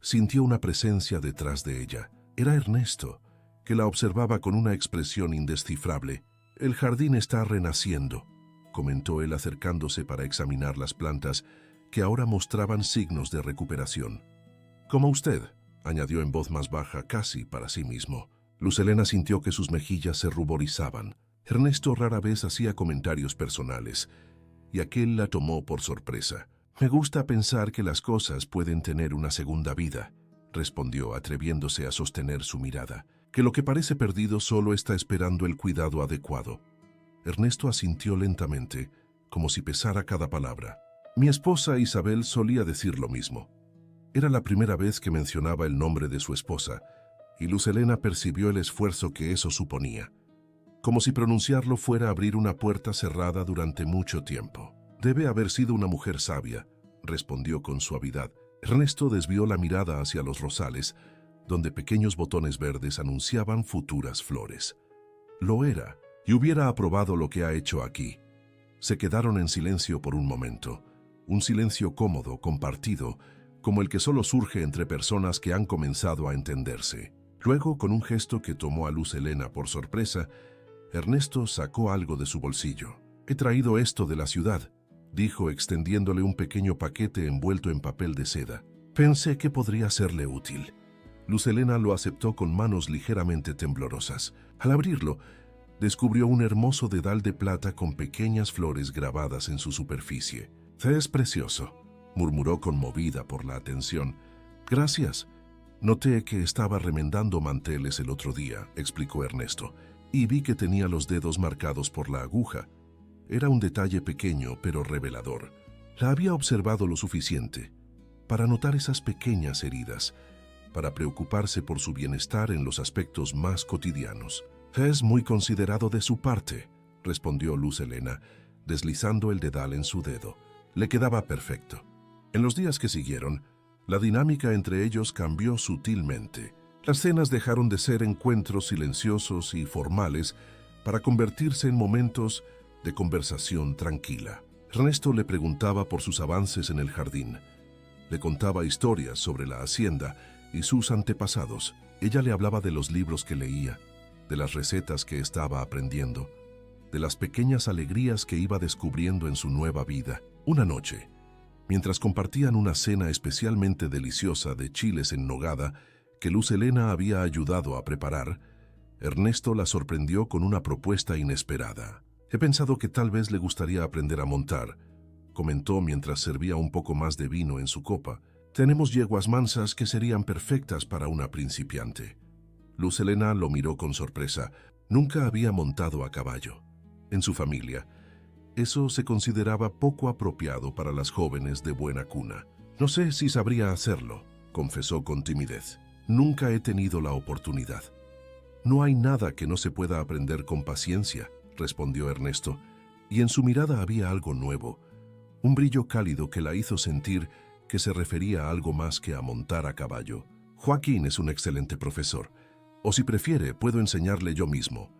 sintió una presencia detrás de ella. Era Ernesto, que la observaba con una expresión indescifrable. «El jardín está renaciendo», comentó él acercándose para examinar las plantas que ahora mostraban signos de recuperación. «Como usted», añadió en voz más baja, casi para sí mismo. Luz Helena sintió que sus mejillas se ruborizaban. Ernesto rara vez hacía comentarios personales, y aquel la tomó por sorpresa. «Me gusta pensar que las cosas pueden tener una segunda vida», respondió, atreviéndose a sostener su mirada, «que lo que parece perdido solo está esperando el cuidado adecuado». Ernesto asintió lentamente, como si pesara cada palabra. «Mi esposa Isabel solía decir lo mismo». Era la primera vez que mencionaba el nombre de su esposa, y Luz Helena percibió el esfuerzo que eso suponía, como si pronunciarlo fuera abrir una puerta cerrada durante mucho tiempo. «Debe haber sido una mujer sabia», respondió con suavidad. Ernesto desvió la mirada hacia los rosales, donde pequeños botones verdes anunciaban futuras flores. Lo era, y hubiera aprobado lo que ha hecho aquí. Se quedaron en silencio por un momento, un silencio cómodo, compartido, como el que solo surge entre personas que han comenzado a entenderse. Luego, con un gesto que tomó a Luz Helena por sorpresa, Ernesto sacó algo de su bolsillo. «He traído esto de la ciudad», dijo extendiéndole un pequeño paquete envuelto en papel de seda. «Pensé que podría serle útil». Luz Helena lo aceptó con manos ligeramente temblorosas. Al abrirlo, descubrió un hermoso dedal de plata con pequeñas flores grabadas en su superficie. «Es precioso», murmuró conmovida por la atención. «Gracias. Noté que estaba remendando manteles el otro día», explicó Ernesto, «y vi que tenía los dedos marcados por la aguja. Era un detalle pequeño pero revelador. La había observado lo suficiente para notar esas pequeñas heridas, para preocuparse por su bienestar en los aspectos más cotidianos». «Es muy considerado de su parte», respondió Luz Helena, deslizando el dedal en su dedo. Le quedaba perfecto. En los días que siguieron, la dinámica entre ellos cambió sutilmente. Las cenas dejaron de ser encuentros silenciosos y formales para convertirse en momentos de conversación tranquila. Ernesto le preguntaba por sus avances en el jardín. Le contaba historias sobre la hacienda y sus antepasados. Ella le hablaba de los libros que leía, de las recetas que estaba aprendiendo, de las pequeñas alegrías que iba descubriendo en su nueva vida. Una noche, mientras compartían una cena especialmente deliciosa de chiles en nogada que Luz Helena había ayudado a preparar, Ernesto la sorprendió con una propuesta inesperada. «He pensado que tal vez le gustaría aprender a montar», comentó mientras servía un poco más de vino en su copa. «Tenemos yeguas mansas que serían perfectas para una principiante». Luz Helena lo miró con sorpresa. Nunca había montado a caballo. En su familia, eso se consideraba poco apropiado para las jóvenes de buena cuna. «No sé si sabría hacerlo», confesó con timidez. «Nunca he tenido la oportunidad». «No hay nada que no se pueda aprender con paciencia», respondió Ernesto, y en su mirada había algo nuevo, un brillo cálido que la hizo sentir que se refería a algo más que a montar a caballo. «Joaquín es un excelente profesor, o si prefiere, puedo enseñarle yo mismo».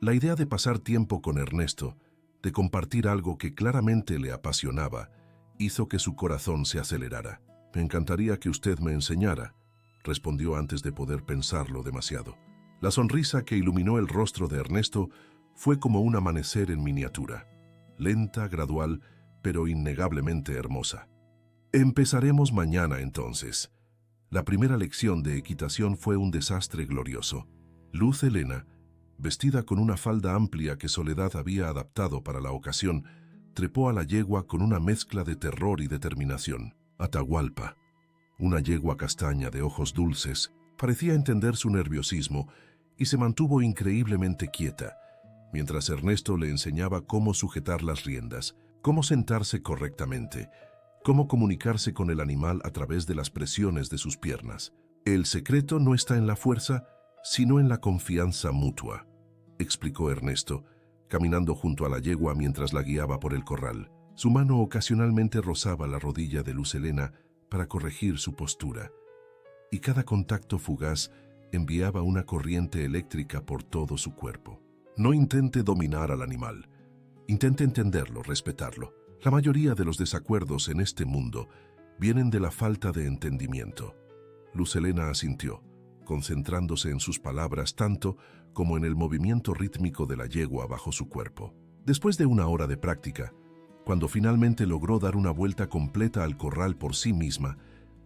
La idea de pasar tiempo con Ernesto, de compartir algo que claramente le apasionaba, hizo que su corazón se acelerara. «Me encantaría que usted me enseñara», respondió antes de poder pensarlo demasiado. La sonrisa que iluminó el rostro de Ernesto Fue como un amanecer en miniatura, lenta, gradual, pero innegablemente hermosa. Empezaremos mañana entonces. La primera lección de equitación fue un desastre glorioso. Luz Helena, vestida con una falda amplia que Soledad había adaptado para la ocasión, trepó a la yegua con una mezcla de terror y determinación. Atahualpa, una yegua castaña de ojos dulces, parecía entender su nerviosismo y se mantuvo increíblemente quieta, mientras Ernesto le enseñaba cómo sujetar las riendas, cómo sentarse correctamente, cómo comunicarse con el animal a través de las presiones de sus piernas. El secreto no está en la fuerza, sino en la confianza mutua, explicó Ernesto, caminando junto a la yegua mientras la guiaba por el corral. Su mano ocasionalmente rozaba la rodilla de Luz Helena para corregir su postura, y cada contacto fugaz enviaba una corriente eléctrica por todo su cuerpo. No intente dominar al animal. Intente entenderlo, respetarlo. La mayoría de los desacuerdos en este mundo vienen de la falta de entendimiento. Luz Helena asintió, concentrándose en sus palabras tanto como en el movimiento rítmico de la yegua bajo su cuerpo. Después de una hora de práctica, cuando finalmente logró dar una vuelta completa al corral por sí misma,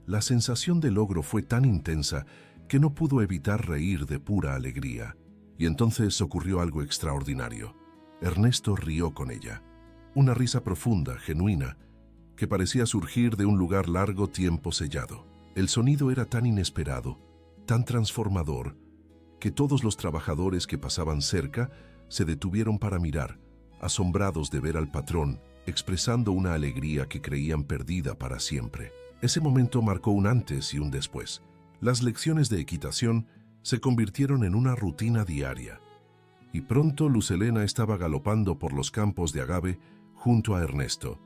la sensación de logro fue tan intensa que no pudo evitar reír de pura alegría. Y entonces ocurrió algo extraordinario. Ernesto rió con ella. Una risa profunda, genuina, que parecía surgir de un lugar largo tiempo sellado. El sonido era tan inesperado, tan transformador, que todos los trabajadores que pasaban cerca se detuvieron para mirar, asombrados de ver al patrón, expresando una alegría que creían perdida para siempre. Ese momento marcó un antes y un después. Las lecciones de equitación se convirtieron en una rutina diaria, y pronto Luz Helena estaba galopando por los campos de agave junto a Ernesto,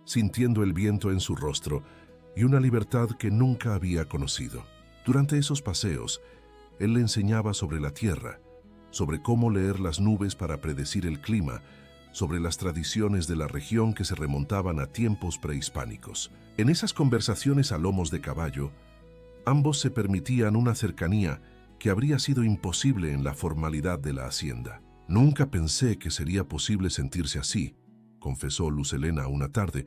sintiendo el viento en su rostro y una libertad que nunca había conocido. Durante esos paseos, él le enseñaba sobre la tierra, sobre cómo leer las nubes para predecir el clima, sobre las tradiciones de la región que se remontaban a tiempos prehispánicos. En esas conversaciones a lomos de caballo, ambos se permitían una cercanía que habría sido imposible en la formalidad de la hacienda. Nunca pensé que sería posible sentirse así, confesó Luz Helena una tarde,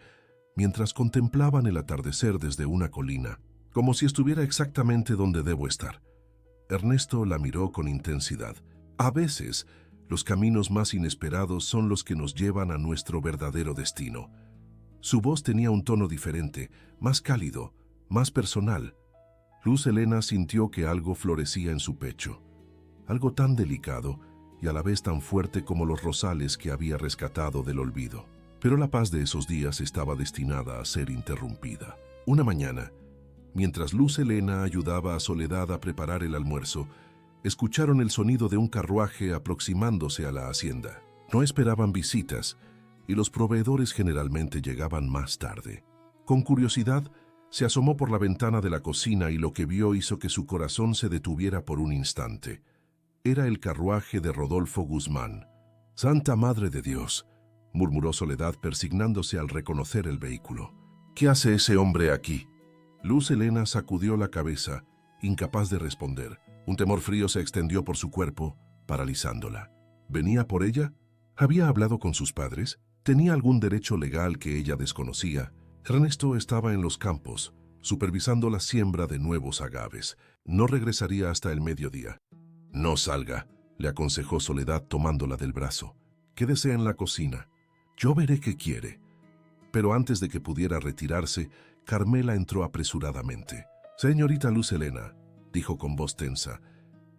mientras contemplaban el atardecer desde una colina, como si estuviera exactamente donde debo estar. Ernesto la miró con intensidad. A veces, los caminos más inesperados son los que nos llevan a nuestro verdadero destino. Su voz tenía un tono diferente, más cálido, más personal. Luz Helena sintió que algo florecía en su pecho, algo tan delicado y a la vez tan fuerte como los rosales que había rescatado del olvido. Pero la paz de esos días estaba destinada a ser interrumpida. Una mañana, mientras Luz Helena ayudaba a Soledad a preparar el almuerzo, escucharon el sonido de un carruaje aproximándose a la hacienda. No esperaban visitas y los proveedores generalmente llegaban más tarde. Con curiosidad, se asomó por la ventana de la cocina y lo que vio hizo que su corazón se detuviera por un instante. Era el carruaje de Rodolfo Guzmán. «¡Santa Madre de Dios!», murmuró Soledad persignándose al reconocer el vehículo. «¿Qué hace ese hombre aquí?». Luz Helena sacudió la cabeza, incapaz de responder. Un temor frío se extendió por su cuerpo, paralizándola. ¿Venía por ella? ¿Había hablado con sus padres? ¿Tenía algún derecho legal que ella desconocía? Ernesto estaba en los campos, supervisando la siembra de nuevos agaves. No regresaría hasta el mediodía. «No salga», le aconsejó Soledad tomándola del brazo. «Quédese en la cocina. Yo veré qué quiere». Pero antes de que pudiera retirarse, Carmela entró apresuradamente. «Señorita Luz Helena», dijo con voz tensa,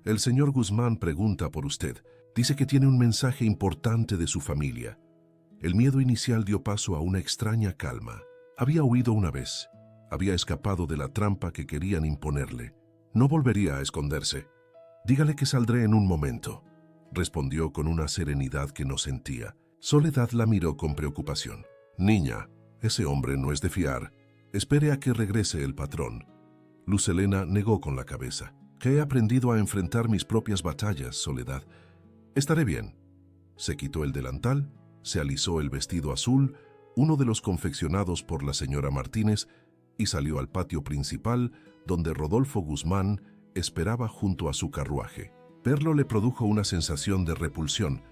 «el señor Guzmán pregunta por usted. Dice que tiene un mensaje importante de su familia». El miedo inicial dio paso a una extraña calma. Había huido una vez. Había escapado de la trampa que querían imponerle. No volvería a esconderse. «Dígale que saldré en un momento», respondió con una serenidad que no sentía. Soledad la miró con preocupación. «Niña, ese hombre no es de fiar. Espere a que regrese el patrón». Luz Helena negó con la cabeza. «He aprendido a enfrentar mis propias batallas, Soledad. Estaré bien». Se quitó el delantal, se alisó el vestido azul, uno de los confeccionados por la señora Martínez, y salió al patio principal, donde Rodolfo Guzmán esperaba junto a su carruaje. Verlo le produjo una sensación de repulsión,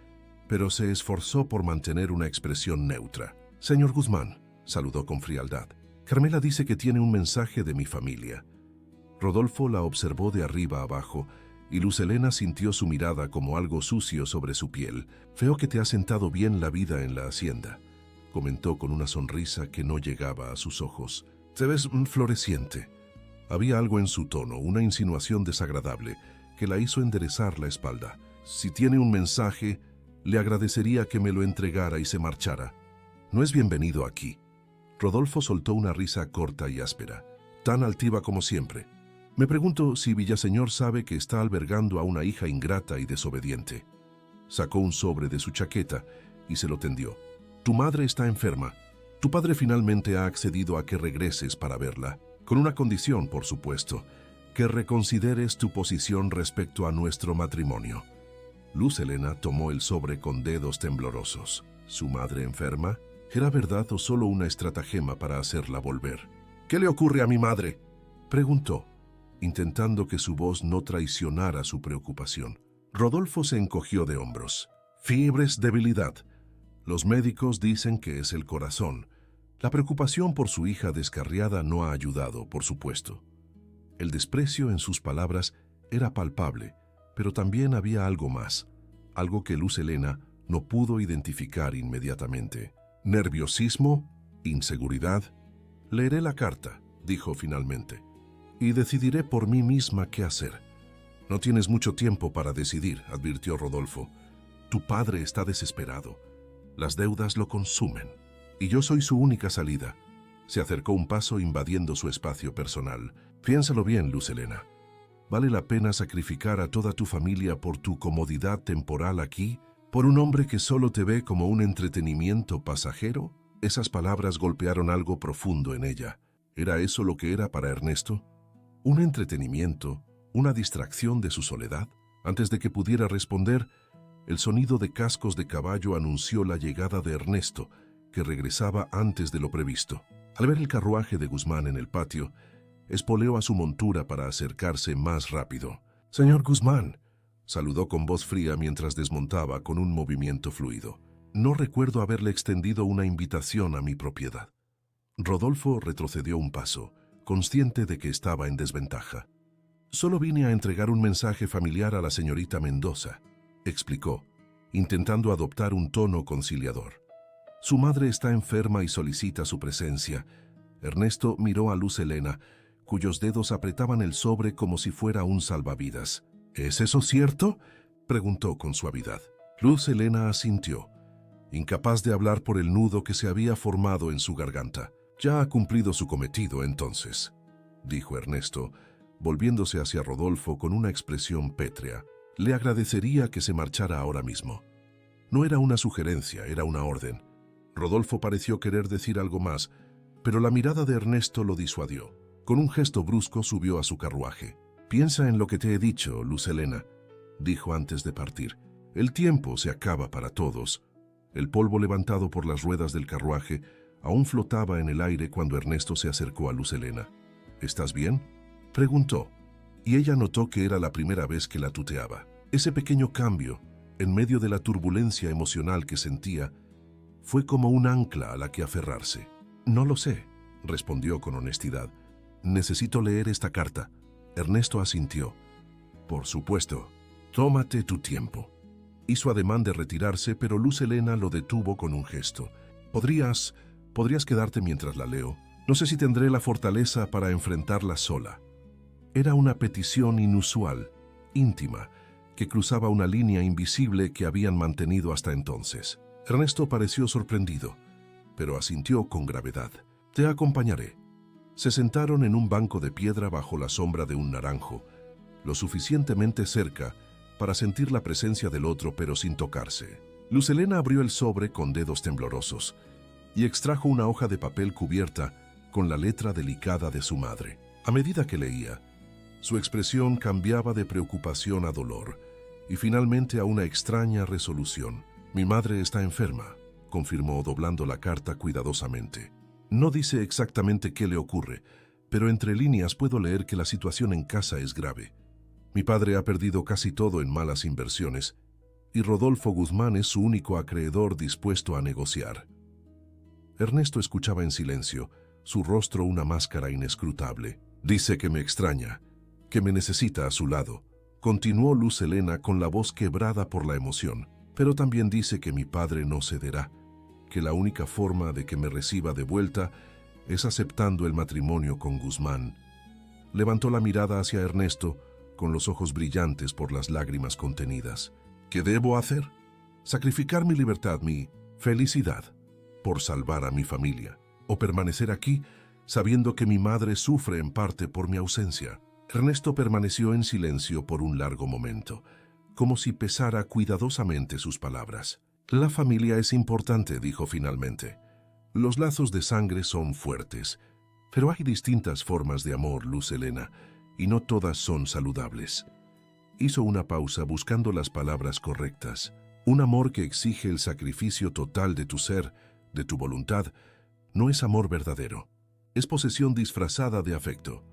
pero se esforzó por mantener una expresión neutra. «Señor Guzmán», saludó con frialdad, «Carmela dice que tiene un mensaje de mi familia». Rodolfo la observó de arriba abajo y Luz Helena sintió su mirada como algo sucio sobre su piel. «Veo que te ha sentado bien la vida en la hacienda», comentó con una sonrisa que no llegaba a sus ojos. «Te ves floreciente». Había algo en su tono, una insinuación desagradable, que la hizo enderezar la espalda. «Si tiene un mensaje, le agradecería que me lo entregara y se marchara. No es bienvenido aquí». Rodolfo soltó una risa corta y áspera, tan altiva como siempre. «Me pregunto si Villaseñor sabe que está albergando a una hija ingrata y desobediente». Sacó un sobre de su chaqueta y se lo tendió. «Tu madre está enferma. Tu padre finalmente ha accedido a que regreses para verla, con una condición, por supuesto, que reconsideres tu posición respecto a nuestro matrimonio». Luz Helena tomó el sobre con dedos temblorosos. ¿Su madre enferma? ¿Era verdad o solo una estratagema para hacerla volver? «¿Qué le ocurre a mi madre?», preguntó, intentando que su voz no traicionara su preocupación. Rodolfo se encogió de hombros. «Fiebres, debilidad. Los médicos dicen que es el corazón». La preocupación por su hija descarriada no ha ayudado, por supuesto. El desprecio en sus palabras era palpable, pero también había algo más, algo que Luz Helena no pudo identificar inmediatamente. «¿Nerviosismo? ¿Inseguridad?» «Leeré la carta», dijo finalmente, «y decidiré por mí misma qué hacer». «No tienes mucho tiempo para decidir», advirtió Rodolfo. «Tu padre está desesperado. Las deudas lo consumen. Y yo soy su única salida». Se acercó un paso invadiendo su espacio personal. «Piénsalo bien, Luz Helena. ¿Vale la pena sacrificar a toda tu familia por tu comodidad temporal aquí? ¿Por un hombre que solo te ve como un entretenimiento pasajero?» Esas palabras golpearon algo profundo en ella. ¿Era eso lo que era para Ernesto? ¿Un entretenimiento? ¿Una distracción de su soledad? Antes de que pudiera responder, el sonido de cascos de caballo anunció la llegada de Ernesto, que regresaba antes de lo previsto. Al ver el carruaje de Guzmán en el patio, espoleó a su montura para acercarse más rápido. «Señor Guzmán», saludó con voz fría mientras desmontaba con un movimiento fluido. «No recuerdo haberle extendido una invitación a mi propiedad». Rodolfo retrocedió un paso, consciente de que estaba en desventaja. «Solo vine a entregar un mensaje familiar a la señorita Mendoza», explicó, intentando adoptar un tono conciliador. «Su madre está enferma y solicita su presencia». Ernesto miró a Luz Helena, cuyos dedos apretaban el sobre como si fuera un salvavidas. «¿Es eso cierto?», preguntó con suavidad. Luz Helena asintió, incapaz de hablar por el nudo que se había formado en su garganta. «Ya ha cumplido su cometido, entonces», dijo Ernesto, volviéndose hacia Rodolfo con una expresión pétrea. «Le agradecería que se marchara ahora mismo». No era una sugerencia, era una orden. Rodolfo pareció querer decir algo más, pero la mirada de Ernesto lo disuadió. Con un gesto brusco subió a su carruaje. «Piensa en lo que te he dicho, Luz Helena», dijo antes de partir. «El tiempo se acaba para todos». El polvo levantado por las ruedas del carruaje aún flotaba en el aire cuando Ernesto se acercó a Luz Helena. «¿Estás bien?», preguntó, y ella notó que era la primera vez que la tuteaba. Ese pequeño cambio, en medio de la turbulencia emocional que sentía, fue como un ancla a la que aferrarse. «No lo sé», respondió con honestidad. «Necesito leer esta carta». Ernesto asintió. «Por supuesto. Tómate tu tiempo». Hizo ademán de retirarse, pero Luz Helena lo detuvo con un gesto. «Podrías quedarte mientras la leo. No sé si tendré la fortaleza para enfrentarla sola». Era una petición inusual, íntima, que cruzaba una línea invisible que habían mantenido hasta entonces. Ernesto pareció sorprendido, pero asintió con gravedad. «Te acompañaré». Se sentaron en un banco de piedra bajo la sombra de un naranjo, lo suficientemente cerca para sentir la presencia del otro pero sin tocarse. Luz Helena abrió el sobre con dedos temblorosos y extrajo una hoja de papel cubierta con la letra delicada de su madre. A medida que leía, su expresión cambiaba de preocupación a dolor y finalmente a una extraña resolución. «Mi madre está enferma», confirmó doblando la carta cuidadosamente. «No dice exactamente qué le ocurre, pero entre líneas puedo leer que la situación en casa es grave. Mi padre ha perdido casi todo en malas inversiones y Rodolfo Guzmán es su único acreedor dispuesto a negociar. Ernesto escuchaba en silencio, su rostro una máscara inescrutable. Dice que me extraña, que me necesita a su lado, continuó Luz Helena con la voz quebrada por la emoción. Pero también dice que mi padre no cederá, que la única forma de que me reciba de vuelta es aceptando el matrimonio con Guzmán. Levantó la mirada hacia Ernesto, con los ojos brillantes por las lágrimas contenidas. ¿Qué debo hacer? ¿Sacrificar mi libertad, mi felicidad, por salvar a mi familia? ¿O permanecer aquí, sabiendo que mi madre sufre en parte por mi ausencia? Ernesto permaneció en silencio por un largo momento, como si pesara cuidadosamente sus palabras. La familia es importante, dijo finalmente. Los lazos de sangre son fuertes, pero hay distintas formas de amor, Luz Helena, y no todas son saludables. Hizo una pausa buscando las palabras correctas. Un amor que exige el sacrificio total de tu ser, de tu voluntad, no es amor verdadero. Es posesión disfrazada de afecto.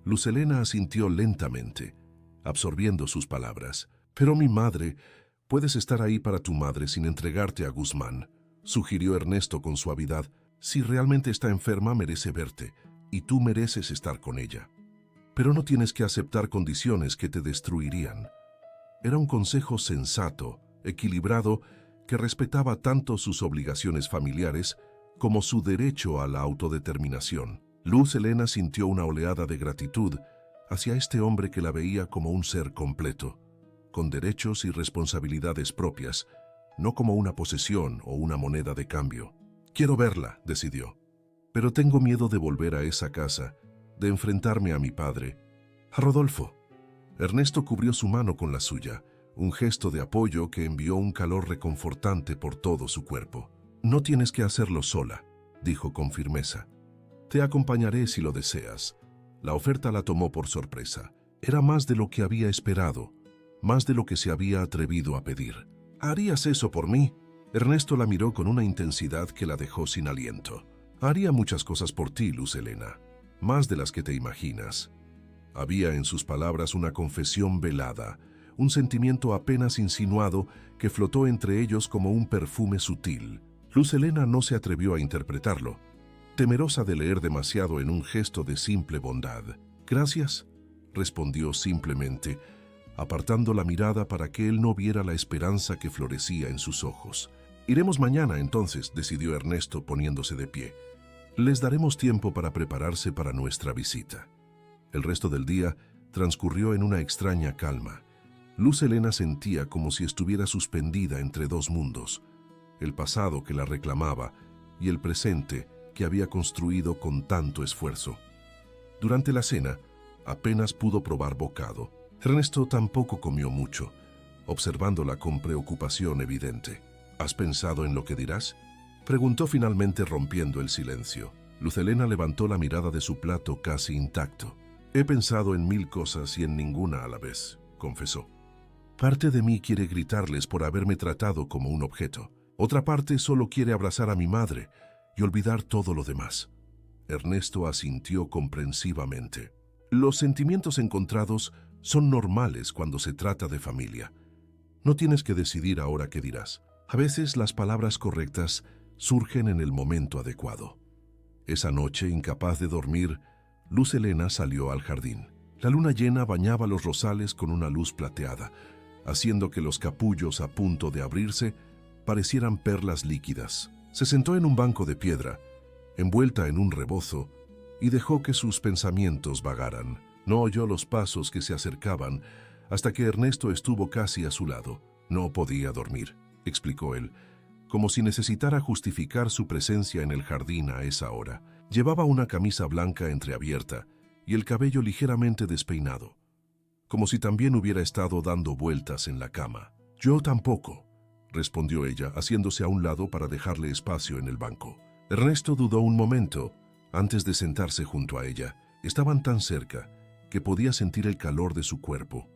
Luz Helena asintió lentamente, absorbiendo sus palabras. Pero mi madre, puedes estar ahí para tu madre sin entregarte a Guzmán, sugirió Ernesto con suavidad. Si realmente está enferma, merece verte, y tú mereces estar con ella. Pero no tienes que aceptar condiciones que te destruirían. Era un consejo sensato, equilibrado, que respetaba tanto sus obligaciones familiares como su derecho a la autodeterminación. Luz Helena sintió una oleada de gratitud hacia este hombre que la veía como un ser completo, con derechos y responsabilidades propias, no como una posesión o una moneda de cambio. Quiero verla, decidió. Pero tengo miedo de volver a esa casa, de enfrentarme a mi padre, a Rodolfo. Ernesto cubrió su mano con la suya, un gesto de apoyo que envió un calor reconfortante por todo su cuerpo. No tienes que hacerlo sola, dijo con firmeza. Te acompañaré si lo deseas. La oferta la tomó por sorpresa. Era más de lo que había esperado, más de lo que se había atrevido a pedir. ¿Harías eso por mí? Ernesto la miró con una intensidad que la dejó sin aliento. Haría muchas cosas por ti, Luz Helena, más de las que te imaginas. Había en sus palabras una confesión velada, un sentimiento apenas insinuado que flotó entre ellos como un perfume sutil. Luz Helena no se atrevió a interpretarlo, temerosa de leer demasiado en un gesto de simple bondad. Gracias, respondió simplemente, apartando la mirada para que él no viera la esperanza que florecía en sus ojos. Iremos mañana, entonces, decidió Ernesto poniéndose de pie. Les daremos tiempo para prepararse para nuestra visita. El resto del día transcurrió en una extraña calma. Luz Helena sentía como si estuviera suspendida entre dos mundos, el pasado que la reclamaba y el presente que había construido con tanto esfuerzo. Durante la cena, apenas pudo probar bocado. Ernesto tampoco comió mucho, observándola con preocupación evidente. ¿Has pensado en lo que dirás?, preguntó finalmente rompiendo el silencio. Luz Helena levantó la mirada de su plato casi intacto. He pensado en 1000 cosas y en ninguna a la vez, confesó. Parte de mí quiere gritarles por haberme tratado como un objeto. Otra parte solo quiere abrazar a mi madre y olvidar todo lo demás. Ernesto asintió comprensivamente. Los sentimientos encontrados son normales cuando se trata de familia. No tienes que decidir ahora qué dirás. A veces las palabras correctas surgen en el momento adecuado. Esa noche, incapaz de dormir, Luz Helena salió al jardín. La luna llena bañaba los rosales con una luz plateada, haciendo que los capullos a punto de abrirse parecieran perlas líquidas. Se sentó en un banco de piedra, envuelta en un rebozo, y dejó que sus pensamientos vagaran. No oyó los pasos que se acercaban hasta que Ernesto estuvo casi a su lado. No podía dormir, explicó él, como si necesitara justificar su presencia en el jardín a esa hora. Llevaba una camisa blanca entreabierta y el cabello ligeramente despeinado, como si también hubiera estado dando vueltas en la cama. Yo tampoco, respondió ella, haciéndose a un lado para dejarle espacio en el banco. Ernesto dudó un momento antes de sentarse junto a ella. Estaban tan cerca que podía sentir el calor de su cuerpo,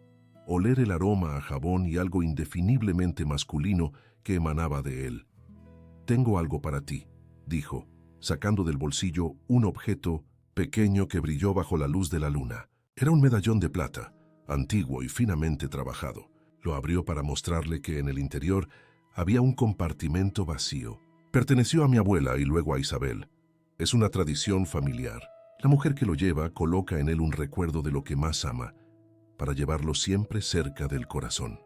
oler el aroma a jabón y algo indefiniblemente masculino que emanaba de él. Tengo algo para ti, dijo, sacando del bolsillo un objeto pequeño que brilló bajo la luz de la luna. Era un medallón de plata, antiguo y finamente trabajado. Lo abrió para mostrarle que en el interior había un compartimento vacío. Perteneció a mi abuela y luego a Isabel. Es una tradición familiar. La mujer que lo lleva coloca en él un recuerdo de lo que más ama, para llevarlo siempre cerca del corazón.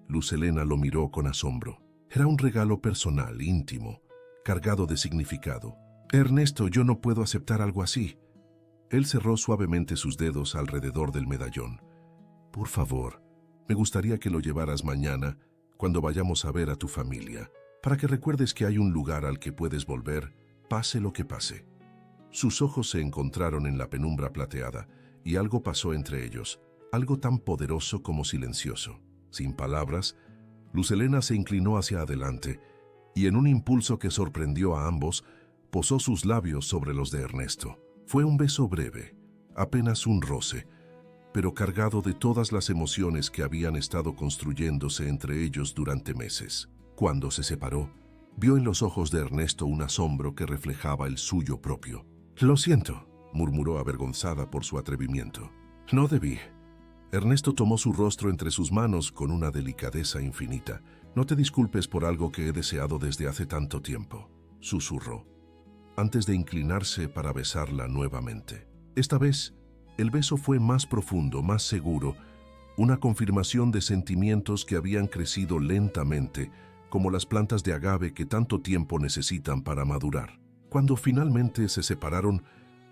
Luz Helena lo miró con asombro. Era un regalo personal, íntimo, cargado de significado. Ernesto, yo no puedo aceptar algo así. Él cerró suavemente sus dedos alrededor del medallón. Por favor, me gustaría que lo llevaras mañana, cuando vayamos a ver a tu familia, para que recuerdes que hay un lugar al que puedes volver, pase lo que pase. Sus ojos se encontraron en la penumbra plateada, y algo pasó entre ellos, algo tan poderoso como silencioso. Sin palabras, Luz Helena se inclinó hacia adelante, y en un impulso que sorprendió a ambos, posó sus labios sobre los de Ernesto. Fue un beso breve, apenas un roce, pero cargado de todas las emociones que habían estado construyéndose entre ellos durante meses. Cuando se separó, vio en los ojos de Ernesto un asombro que reflejaba el suyo propio. «Lo siento», murmuró avergonzada por su atrevimiento. «No debí». Ernesto tomó su rostro entre sus manos con una delicadeza infinita. «No te disculpes por algo que he deseado desde hace tanto tiempo», susurró, antes de inclinarse para besarla nuevamente. Esta vez, el beso fue más profundo, más seguro, una confirmación de sentimientos que habían crecido lentamente, como las plantas de agave que tanto tiempo necesitan para madurar. Cuando finalmente se separaron,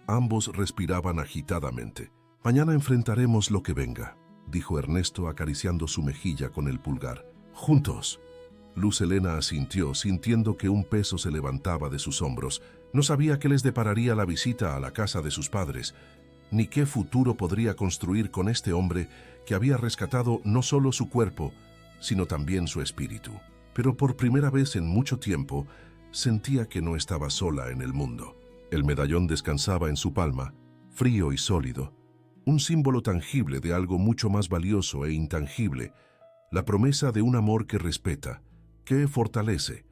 ambos respiraban agitadamente. «Mañana enfrentaremos lo que venga», dijo Ernesto acariciando su mejilla con el pulgar. «Juntos». Luz Helena asintió, sintiendo que un peso se levantaba de sus hombros. No sabía qué les depararía la visita a la casa de sus padres, ni qué futuro podría construir con este hombre que había rescatado no solo su cuerpo, sino también su espíritu. Pero por primera vez en mucho tiempo, sentía que no estaba sola en el mundo. El medallón descansaba en su palma, frío y sólido, un símbolo tangible de algo mucho más valioso e intangible, la promesa de un amor que respeta, que fortalece,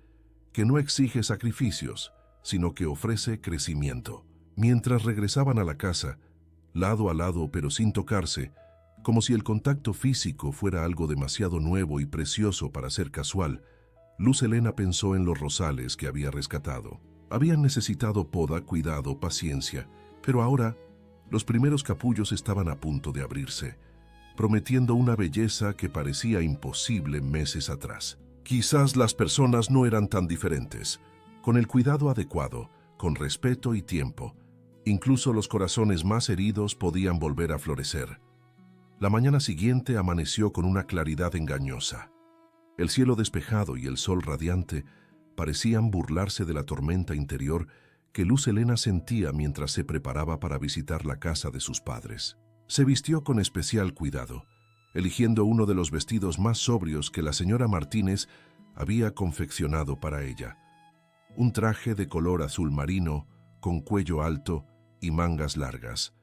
que no exige sacrificios, sino que ofrece crecimiento. Mientras regresaban a la casa, lado a lado pero sin tocarse, como si el contacto físico fuera algo demasiado nuevo y precioso para ser casual, Luz Helena pensó en los rosales que había rescatado. Habían necesitado poda, cuidado, paciencia, pero ahora los primeros capullos estaban a punto de abrirse, prometiendo una belleza que parecía imposible meses atrás. Quizás las personas no eran tan diferentes. Con el cuidado adecuado, con respeto y tiempo, incluso los corazones más heridos podían volver a florecer. La mañana siguiente amaneció con una claridad engañosa. El cielo despejado y el sol radiante parecían burlarse de la tormenta interior que Luz Helena sentía mientras se preparaba para visitar la casa de sus padres. Se vistió con especial cuidado, eligiendo uno de los vestidos más sobrios que la señora Martínez había confeccionado para ella. Un traje de color azul marino, con cuello alto y mangas largas,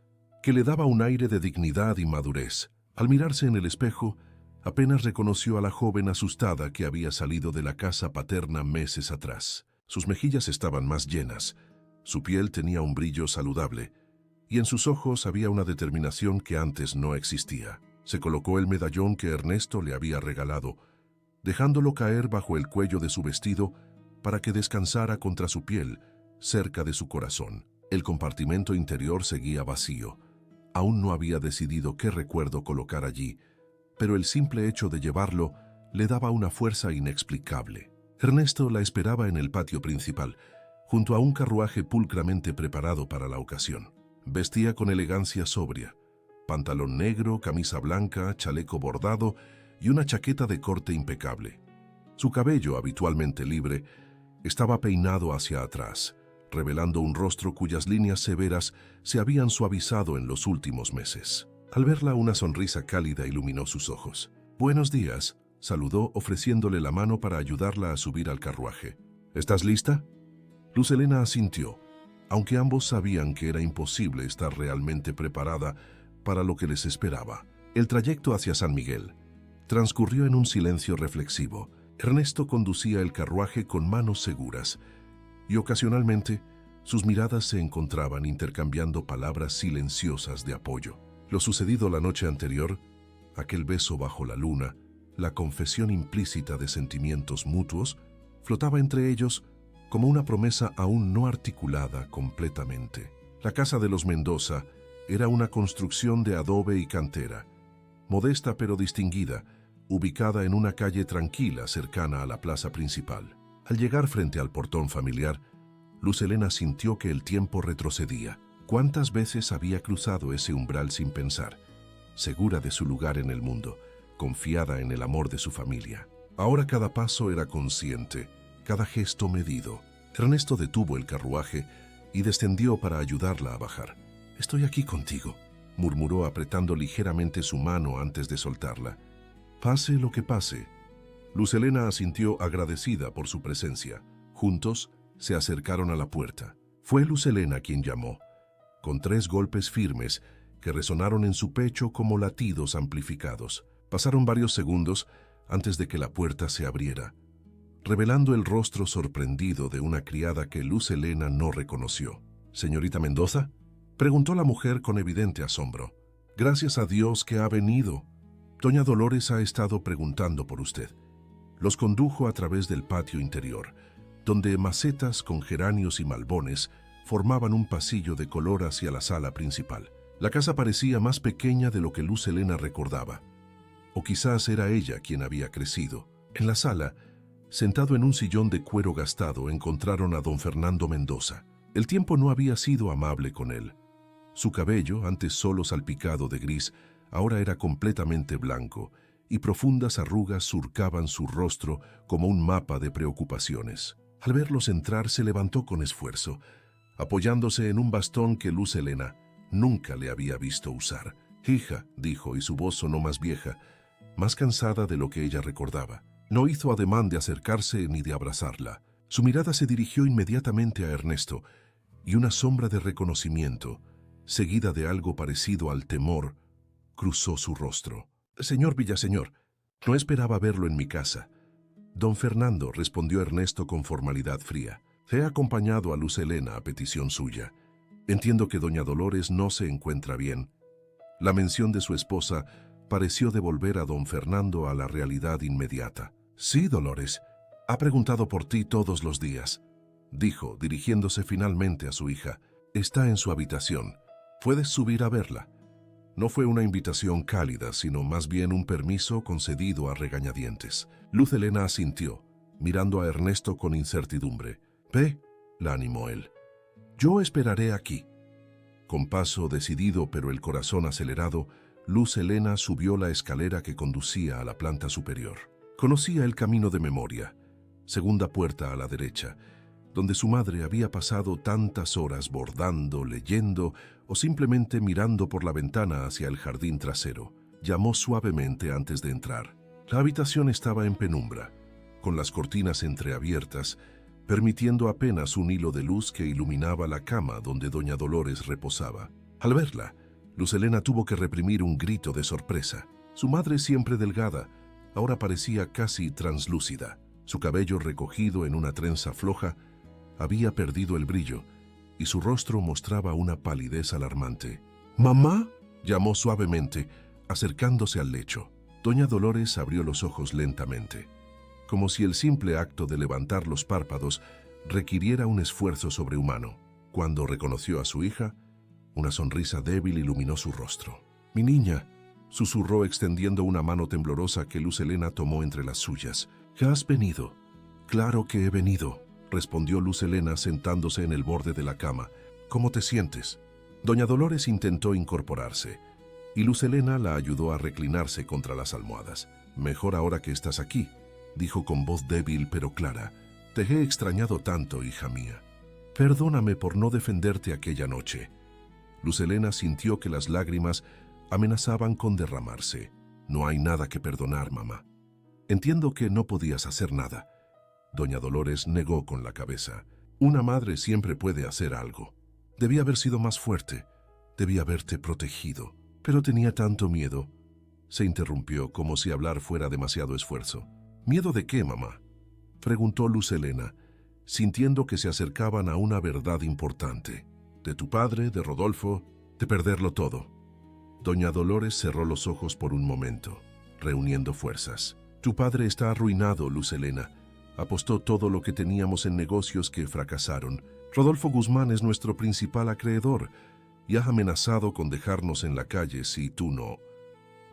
que le daba un aire de dignidad y madurez. Al mirarse en el espejo, apenas reconoció a la joven asustada que había salido de la casa paterna meses atrás. Sus mejillas estaban más llenas, su piel tenía un brillo saludable, y en sus ojos había una determinación que antes no existía. Se colocó el medallón que Ernesto le había regalado, dejándolo caer bajo el cuello de su vestido para que descansara contra su piel, cerca de su corazón. El compartimento interior seguía vacío. Aún no había decidido qué recuerdo colocar allí, pero el simple hecho de llevarlo le daba una fuerza inexplicable. Ernesto la esperaba en el patio principal, junto a un carruaje pulcramente preparado para la ocasión. Vestía con elegancia sobria, pantalón negro, camisa blanca, chaleco bordado y una chaqueta de corte impecable. Su cabello, habitualmente libre, estaba peinado hacia atrás, revelando un rostro cuyas líneas severas se habían suavizado en los últimos meses. Al verla, una sonrisa cálida iluminó sus ojos. «Buenos días», saludó ofreciéndole la mano para ayudarla a subir al carruaje. «¿Estás lista?» Luz Helena asintió, aunque ambos sabían que era imposible estar realmente preparada para lo que les esperaba. El trayecto hacia San Miguel transcurrió en un silencio reflexivo. Ernesto conducía el carruaje con manos seguras, y ocasionalmente sus miradas se encontraban intercambiando palabras silenciosas de apoyo. Lo sucedido la noche anterior, aquel beso bajo la luna, La confesión implícita de sentimientos mutuos flotaba entre ellos como una promesa aún no articulada completamente. La casa de los Mendoza era una construcción de adobe y cantera, modesta pero distinguida, ubicada en una calle tranquila cercana a la plaza principal. Al llegar frente al portón familiar, Luz Helena sintió que el tiempo retrocedía. ¿Cuántas veces había cruzado ese umbral sin pensar, segura de su lugar en el mundo, confiada en el amor de su familia? Ahora cada paso era consciente, cada gesto medido. Ernesto detuvo el carruaje y descendió para ayudarla a bajar. «Estoy aquí contigo», murmuró apretando ligeramente su mano antes de soltarla. «Pase lo que pase». Luz Helena asintió agradecida por su presencia. Juntos se acercaron a la puerta. Fue Luz Helena quien llamó, con 3 golpes firmes que resonaron en su pecho como latidos amplificados. Pasaron varios segundos antes de que la puerta se abriera, revelando el rostro sorprendido de una criada que Luz Helena no reconoció. «¿Señorita Mendoza?», preguntó la mujer con evidente asombro. «Gracias a Dios que ha venido. Doña Dolores ha estado preguntando por usted». Los condujo a través del patio interior, donde macetas con geranios y malbones formaban un pasillo de color hacia la sala principal. La casa parecía más pequeña de lo que Luz Helena recordaba, o quizás era ella quien había crecido. En la sala, sentado en un sillón de cuero gastado, encontraron a don Fernando Mendoza. El tiempo no había sido amable con él. Su cabello, antes solo salpicado de gris, ahora era completamente blanco, y profundas arrugas surcaban su rostro como un mapa de preocupaciones. Al verlos entrar, se levantó con esfuerzo, apoyándose en un bastón que Luz Helena nunca le había visto usar. «Hija», dijo, y su voz sonó más vieja, más cansada de lo que ella recordaba. No hizo ademán de acercarse ni de abrazarla. Su mirada se dirigió inmediatamente a Ernesto, y una sombra de reconocimiento, seguida de algo parecido al temor, cruzó su rostro. «Señor Villaseñor, no esperaba verlo en mi casa». «Don Fernando», respondió Ernesto con formalidad fría. «He acompañado a Luz Helena a petición suya. Entiendo que doña Dolores no se encuentra bien». La mención de su esposa pareció devolver a don Fernando a la realidad inmediata. «Sí, Dolores, ha preguntado por ti todos los días», dijo, dirigiéndose finalmente a su hija. «Está en su habitación. Puedes subir a verla». No fue una invitación cálida, sino más bien un permiso concedido a regañadientes. Luz Helena asintió, mirando a Ernesto con incertidumbre. «Ve», la animó él. «Yo esperaré aquí». Con paso decidido pero el corazón acelerado, Luz Helena subió la escalera que conducía a la planta superior. Conocía el camino de memoria. Segunda puerta a la derecha, donde su madre había pasado tantas horas bordando, leyendo o simplemente mirando por la ventana hacia el jardín trasero. Llamó suavemente antes de entrar. La habitación estaba en penumbra, con las cortinas entreabiertas, permitiendo apenas un hilo de luz que iluminaba la cama donde doña Dolores reposaba. Al verla, Luz Helena tuvo que reprimir un grito de sorpresa. Su madre, siempre delgada, ahora parecía casi translúcida. Su cabello, recogido en una trenza floja, había perdido el brillo, y su rostro mostraba una palidez alarmante. «¿Mamá?», llamó suavemente, acercándose al lecho. Doña Dolores abrió los ojos lentamente, como si el simple acto de levantar los párpados requiriera un esfuerzo sobrehumano. Cuando reconoció a su hija, una sonrisa débil iluminó su rostro. «Mi niña», susurró extendiendo una mano temblorosa que Luz Helena tomó entre las suyas. «¿Ya has venido?» «Claro que he venido», respondió Luz Helena sentándose en el borde de la cama. «¿Cómo te sientes?». Doña Dolores intentó incorporarse, y Luz Helena la ayudó a reclinarse contra las almohadas. «Mejor ahora que estás aquí», dijo con voz débil pero clara. «Te he extrañado tanto, hija mía. Perdóname por no defenderte aquella noche». Luz Helena sintió que las lágrimas amenazaban con derramarse. «No hay nada que perdonar, mamá. Entiendo que no podías hacer nada». Doña Dolores negó con la cabeza. «Una madre siempre puede hacer algo. Debía haber sido más fuerte. Debía haberte protegido. Pero tenía tanto miedo». Se interrumpió como si hablar fuera demasiado esfuerzo. «¿Miedo de qué, mamá?», preguntó Luz Helena, sintiendo que se acercaban a una verdad importante. «De tu padre, de Rodolfo, de perderlo todo». Doña Dolores cerró los ojos por un momento, reuniendo fuerzas. Tu padre está arruinado, Luz Helena. Apostó todo lo que teníamos en negocios que fracasaron. Rodolfo Guzmán es nuestro principal acreedor y ha amenazado con dejarnos en la calle si tú no...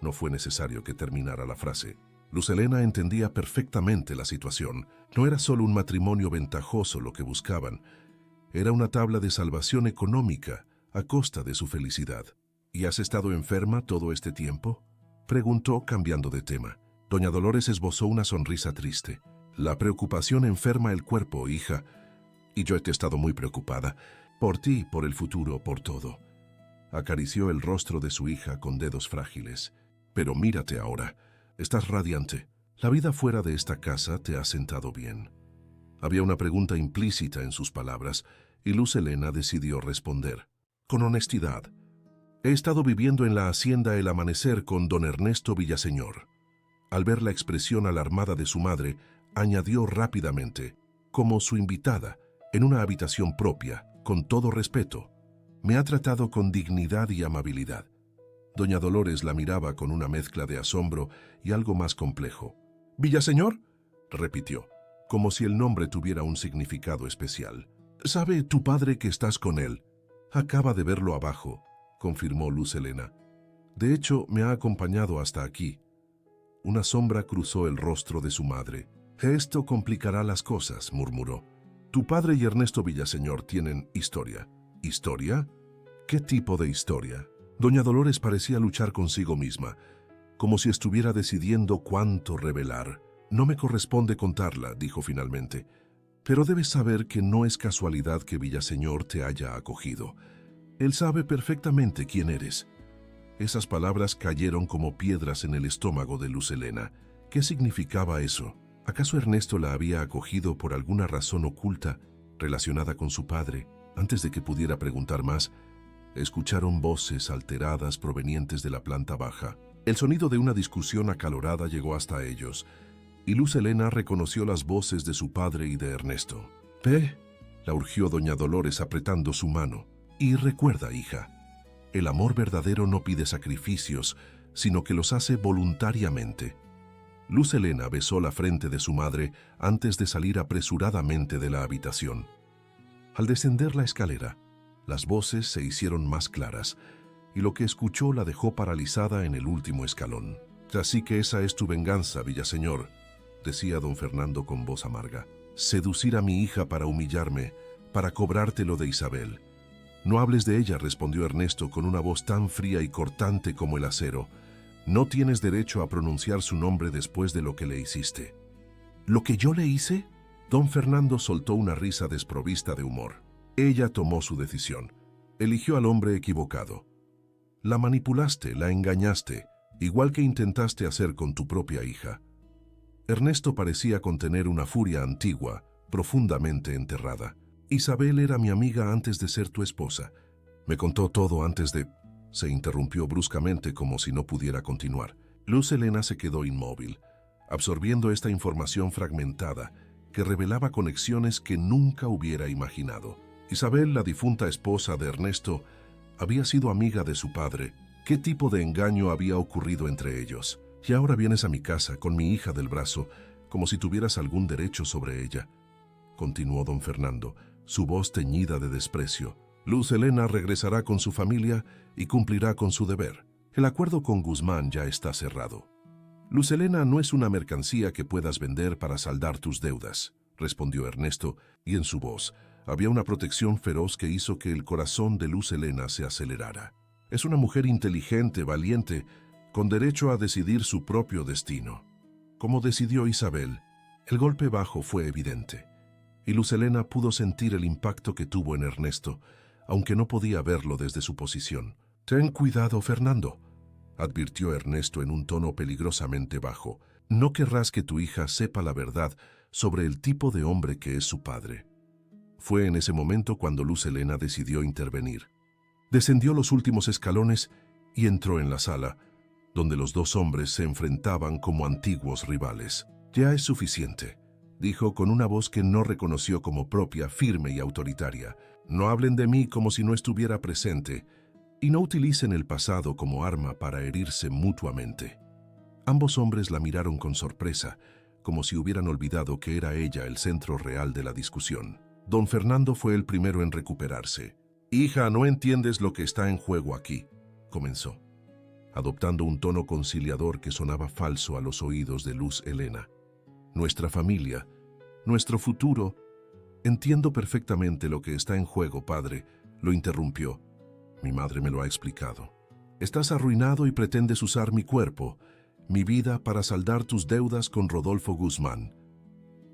No fue necesario que terminara la frase. Luz Helena entendía perfectamente la situación. No era solo un matrimonio ventajoso lo que buscaban. Era una tabla de salvación económica a costa de su felicidad. ¿Y has estado enferma todo este tiempo?, preguntó cambiando de tema. Doña Dolores esbozó una sonrisa triste. La preocupación enferma el cuerpo, hija. Y yo he estado muy preocupada. Por ti, por el futuro, por todo. Acarició el rostro de su hija con dedos frágiles. Pero mírate ahora. Estás radiante. La vida fuera de esta casa te ha sentado bien. Había una pregunta implícita en sus palabras, y Luz Helena decidió responder. Con honestidad. He estado viviendo en la hacienda El Amanecer con don Ernesto Villaseñor. Al ver la expresión alarmada de su madre, añadió rápidamente, como su invitada, en una habitación propia, con todo respeto. Me ha tratado con dignidad y amabilidad. Doña Dolores la miraba con una mezcla de asombro y algo más complejo. «¿Villaseñor?», repitió, como si el nombre tuviera un significado especial. «¿Sabe tu padre que estás con él?». «Acaba de verlo abajo», confirmó Luz Helena. «De hecho, me ha acompañado hasta aquí». Una sombra cruzó el rostro de su madre. «Esto complicará las cosas», murmuró. «Tu padre y Ernesto Villaseñor tienen historia». «¿Historia? ¿Qué tipo de historia?». Doña Dolores parecía luchar consigo misma, como si estuviera decidiendo cuánto revelar. «No me corresponde contarla», dijo finalmente. «Pero debes saber que no es casualidad que Villaseñor te haya acogido. Él sabe perfectamente quién eres». Esas palabras cayeron como piedras en el estómago de Luz Helena. ¿Qué significaba eso? ¿Acaso Ernesto la había acogido por alguna razón oculta relacionada con su padre? Antes de que pudiera preguntar más, escucharon voces alteradas provenientes de la planta baja. El sonido de una discusión acalorada llegó hasta ellos, y Luz Helena reconoció las voces de su padre y de Ernesto. «Ve», la urgió doña Dolores apretando su mano. «Y recuerda, hija, el amor verdadero no pide sacrificios, sino que los hace voluntariamente». Luz Helena besó la frente de su madre antes de salir apresuradamente de la habitación. Al descender la escalera, las voces se hicieron más claras, y lo que escuchó la dejó paralizada en el último escalón. «Así que esa es tu venganza, Villaseñor», decía don Fernando con voz amarga. «Seducir a mi hija para humillarme, para cobrártelo de Isabel». «No hables de ella», respondió Ernesto con una voz tan fría y cortante como el acero. «No tienes derecho a pronunciar su nombre después de lo que le hiciste». «¿Lo que yo le hice?». Don Fernando soltó una risa desprovista de humor. Ella tomó su decisión. Eligió al hombre equivocado. La manipulaste, la engañaste, igual que intentaste hacer con tu propia hija. Ernesto parecía contener una furia antigua, profundamente enterrada. «Isabel era mi amiga antes de ser tu esposa. Me contó todo antes de...». Se interrumpió bruscamente como si no pudiera continuar. Luz Helena se quedó inmóvil, absorbiendo esta información fragmentada que revelaba conexiones que nunca hubiera imaginado. Isabel, la difunta esposa de Ernesto, había sido amiga de su padre. ¿Qué tipo de engaño había ocurrido entre ellos? «Y ahora vienes a mi casa con mi hija del brazo, como si tuvieras algún derecho sobre ella», continuó don Fernando, su voz teñida de desprecio. «Luz Helena regresará con su familia y cumplirá con su deber. El acuerdo con Guzmán ya está cerrado». «Luz Helena no es una mercancía que puedas vender para saldar tus deudas», respondió Ernesto, y en su voz había una protección feroz que hizo que el corazón de Luz Helena se acelerara. «Es una mujer inteligente, valiente, con derecho a decidir su propio destino. Como decidió Isabel». El golpe bajo fue evidente, y Luz Helena pudo sentir el impacto que tuvo en Ernesto, aunque no podía verlo desde su posición. «Ten cuidado, Fernando», advirtió Ernesto en un tono peligrosamente bajo. «No querrás que tu hija sepa la verdad sobre el tipo de hombre que es su padre». Fue en ese momento cuando Luz Helena decidió intervenir. Descendió los últimos escalones y entró en la sala, donde los dos hombres se enfrentaban como antiguos rivales. «Ya es suficiente», dijo con una voz que no reconoció como propia, firme y autoritaria. «No hablen de mí como si no estuviera presente, y no utilicen el pasado como arma para herirse mutuamente». Ambos hombres la miraron con sorpresa, como si hubieran olvidado que era ella el centro real de la discusión. Don Fernando fue el primero en recuperarse. «Hija, no entiendes lo que está en juego aquí», comenzó, adoptando un tono conciliador que sonaba falso a los oídos de Luz Helena. «Nuestra familia, nuestro futuro». «Entiendo perfectamente lo que está en juego, padre», lo interrumpió. «Mi madre me lo ha explicado. Estás arruinado y pretendes usar mi cuerpo, mi vida, para saldar tus deudas con Rodolfo Guzmán».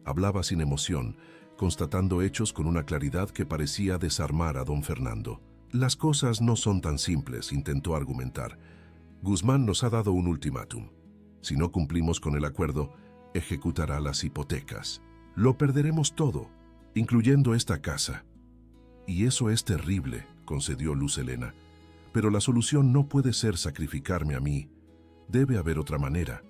Hablaba sin emoción, constatando hechos con una claridad que parecía desarmar a don Fernando. «Las cosas no son tan simples», intentó argumentar. «Guzmán nos ha dado un ultimátum. Si no cumplimos con el acuerdo, ejecutará las hipotecas. Lo perderemos todo, incluyendo esta casa». «Y eso es terrible», concedió Luz Helena. «Pero la solución no puede ser sacrificarme a mí. Debe haber otra manera».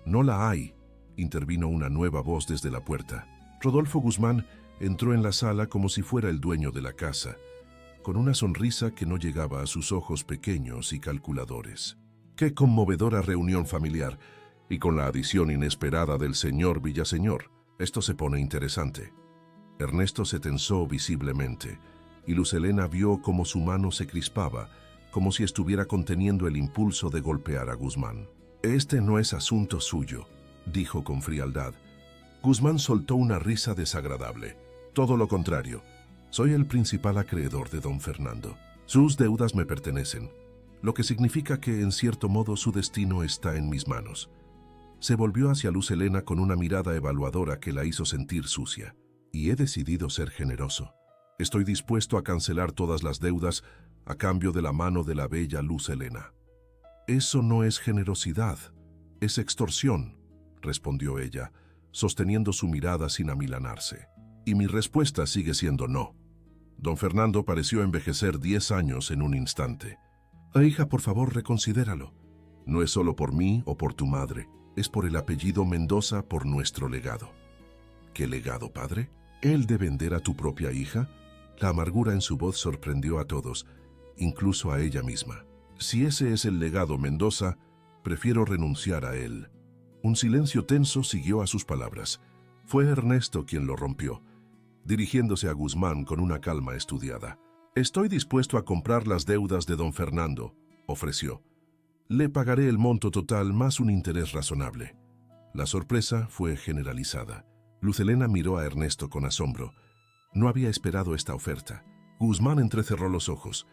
«No la hay», intervino una nueva voz desde la puerta. Rodolfo Guzmán entró en la sala como si fuera el dueño de la casa, con una sonrisa que no llegaba a sus ojos pequeños y calculadores. «Qué conmovedora reunión familiar, y con la adición inesperada del señor Villaseñor. Esto se pone interesante». Ernesto se tensó visiblemente, y Luz Helena vio cómo su mano se crispaba, como si estuviera conteniendo el impulso de golpear a Guzmán. «Este no es asunto suyo», dijo con frialdad. Guzmán soltó una risa desagradable. «Todo lo contrario. Soy el principal acreedor de don Fernando. Sus deudas me pertenecen, lo que significa que, en cierto modo, su destino está en mis manos». Se volvió hacia Luz Helena con una mirada evaluadora que la hizo sentir sucia. «Y he decidido ser generoso. Estoy dispuesto a cancelar todas las deudas a cambio de la mano de la bella Luz Helena». «Eso no es generosidad, es extorsión», respondió ella, sosteniendo su mirada sin amilanarse. «Y mi respuesta sigue siendo no». Don Fernando pareció envejecer 10 años en un instante. «Hija, por favor, reconsidéralo. No es solo por mí o por tu madre, es por el apellido Mendoza, por nuestro legado». «¿Qué legado, padre? ¿El de vender a tu propia hija?». La amargura en su voz sorprendió a todos, incluso a ella misma. «Si ese es el legado, Mendoza, prefiero renunciar a él». Un silencio tenso siguió a sus palabras. Fue Ernesto quien lo rompió, dirigiéndose a Guzmán con una calma estudiada. «Estoy dispuesto a comprar las deudas de don Fernando», ofreció. «Le pagaré el monto total más un interés razonable». La sorpresa fue generalizada. Luz Helena miró a Ernesto con asombro. No había esperado esta oferta. Guzmán entrecerró los ojos,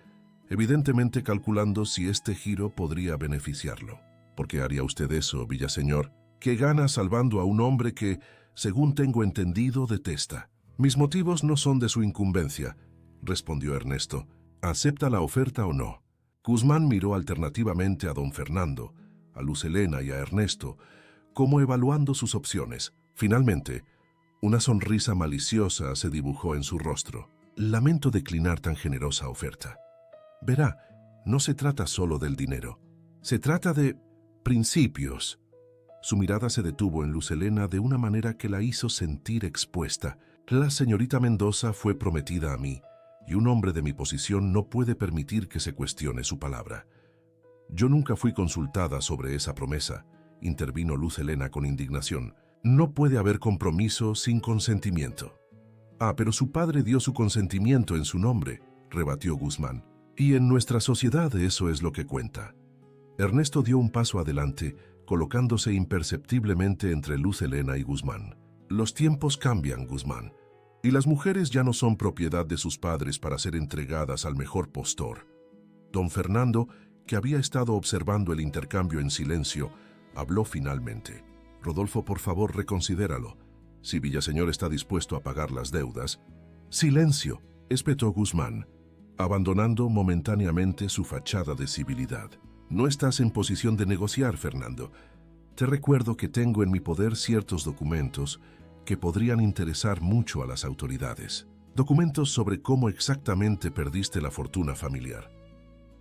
evidentemente calculando si este giro podría beneficiarlo. «¿Por qué haría usted eso, Villaseñor? ¿Qué gana salvando a un hombre que, según tengo entendido, detesta?» «Mis motivos no son de su incumbencia», respondió Ernesto. «¿Acepta la oferta o no?». Guzmán miró alternativamente a don Fernando, a Luz Helena y a Ernesto, como evaluando sus opciones. Finalmente, una sonrisa maliciosa se dibujó en su rostro. «Lamento declinar tan generosa oferta. Verá, no se trata solo del dinero. Se trata de principios». Su mirada se detuvo en Luz Helena de una manera que la hizo sentir expuesta. «La señorita Mendoza fue prometida a mí, y un hombre de mi posición no puede permitir que se cuestione su palabra». «Yo nunca fui consultada sobre esa promesa», intervino Luz Helena con indignación. «No puede haber compromiso sin consentimiento». «Ah, pero su padre dio su consentimiento en su nombre», rebatió Guzmán. «Y en nuestra sociedad eso es lo que cuenta». Ernesto dio un paso adelante, colocándose imperceptiblemente entre Luz Helena y Guzmán. «Los tiempos cambian, Guzmán, y las mujeres ya no son propiedad de sus padres para ser entregadas al mejor postor». Don Fernando, que había estado observando el intercambio en silencio, habló finalmente. «Rodolfo, por favor, reconsidéralo. Si Villaseñor está dispuesto a pagar las deudas». «Silencio», espetó Guzmán, abandonando momentáneamente su fachada de civilidad. «No estás en posición de negociar, Fernando. Te recuerdo que tengo en mi poder ciertos documentos que podrían interesar mucho a las autoridades. Documentos sobre cómo exactamente perdiste la fortuna familiar».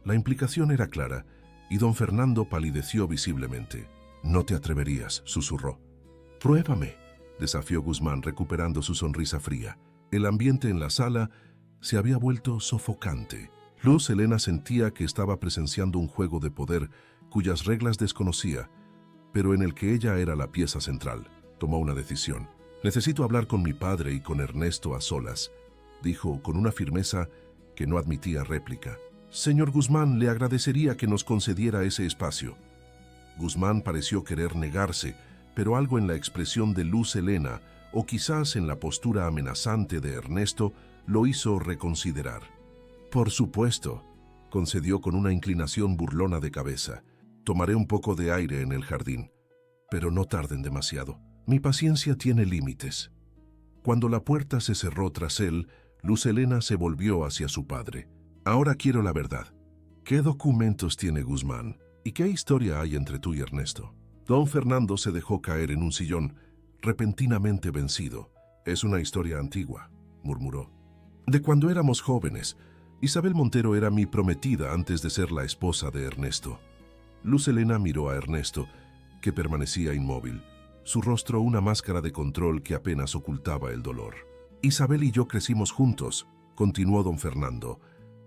La implicación era clara, y don Fernando palideció visiblemente. «No te atreverías», susurró. «Pruébame», desafió Guzmán, recuperando su sonrisa fría. El ambiente en la sala se había vuelto sofocante. Luz Helena sentía que estaba presenciando un juego de poder cuyas reglas desconocía, pero en el que ella era la pieza central. Tomó una decisión. «Necesito hablar con mi padre y con Ernesto a solas», dijo con una firmeza que no admitía réplica. «Señor Guzmán, le agradecería que nos concediera ese espacio». Guzmán pareció querer negarse, pero algo en la expresión de Luz Helena, o quizás en la postura amenazante de Ernesto, lo hizo reconsiderar. «Por supuesto», concedió con una inclinación burlona de cabeza. «Tomaré un poco de aire en el jardín, pero no tarden demasiado. Mi paciencia tiene límites». Cuando la puerta se cerró tras él, Luz Helena se volvió hacia su padre. «Ahora quiero la verdad. ¿Qué documentos tiene Guzmán? ¿Y qué historia hay entre tú y Ernesto?» Don Fernando se dejó caer en un sillón, repentinamente vencido. «Es una historia antigua», murmuró. «De cuando éramos jóvenes. Isabel Montero era mi prometida antes de ser la esposa de Ernesto». Luz Helena miró a Ernesto, que permanecía inmóvil, su rostro una máscara de control que apenas ocultaba el dolor. «Isabel y yo crecimos juntos», continuó don Fernando.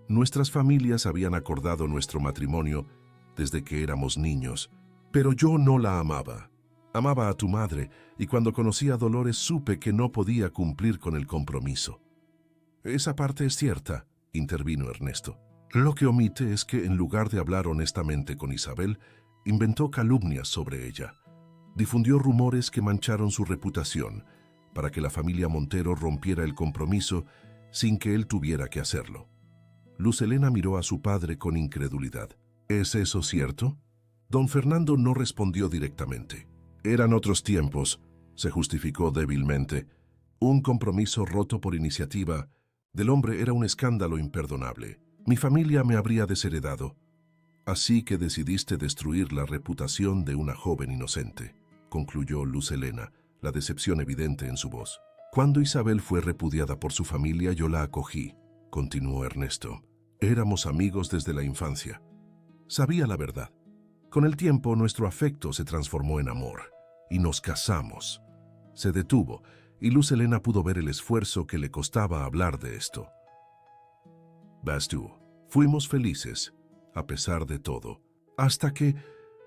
«Nuestras familias habían acordado nuestro matrimonio desde que éramos niños, pero yo no la amaba. Amaba a tu madre, y cuando conocí a Dolores supe que no podía cumplir con el compromiso». «Esa parte es cierta», intervino Ernesto. «Lo que omite es que en lugar de hablar honestamente con Isabel, inventó calumnias sobre ella. Difundió rumores que mancharon su reputación, para que la familia Montero rompiera el compromiso sin que él tuviera que hacerlo». Luz Helena miró a su padre con incredulidad. «¿Es eso cierto?» Don Fernando no respondió directamente. «Eran otros tiempos», se justificó débilmente. «Un compromiso roto por iniciativa del hombre era un escándalo imperdonable. Mi familia me habría desheredado. Así que decidiste destruir la reputación de una joven inocente», concluyó Luz Helena, la decepción evidente en su voz. «Cuando Isabel fue repudiada por su familia, yo la acogí», continuó Ernesto. «Éramos amigos desde la infancia. Sabía la verdad. Con el tiempo, nuestro afecto se transformó en amor, y nos casamos». Se detuvo, y Luz Helena pudo ver el esfuerzo que le costaba hablar de esto. «Bastú, fuimos felices, a pesar de todo, hasta que...»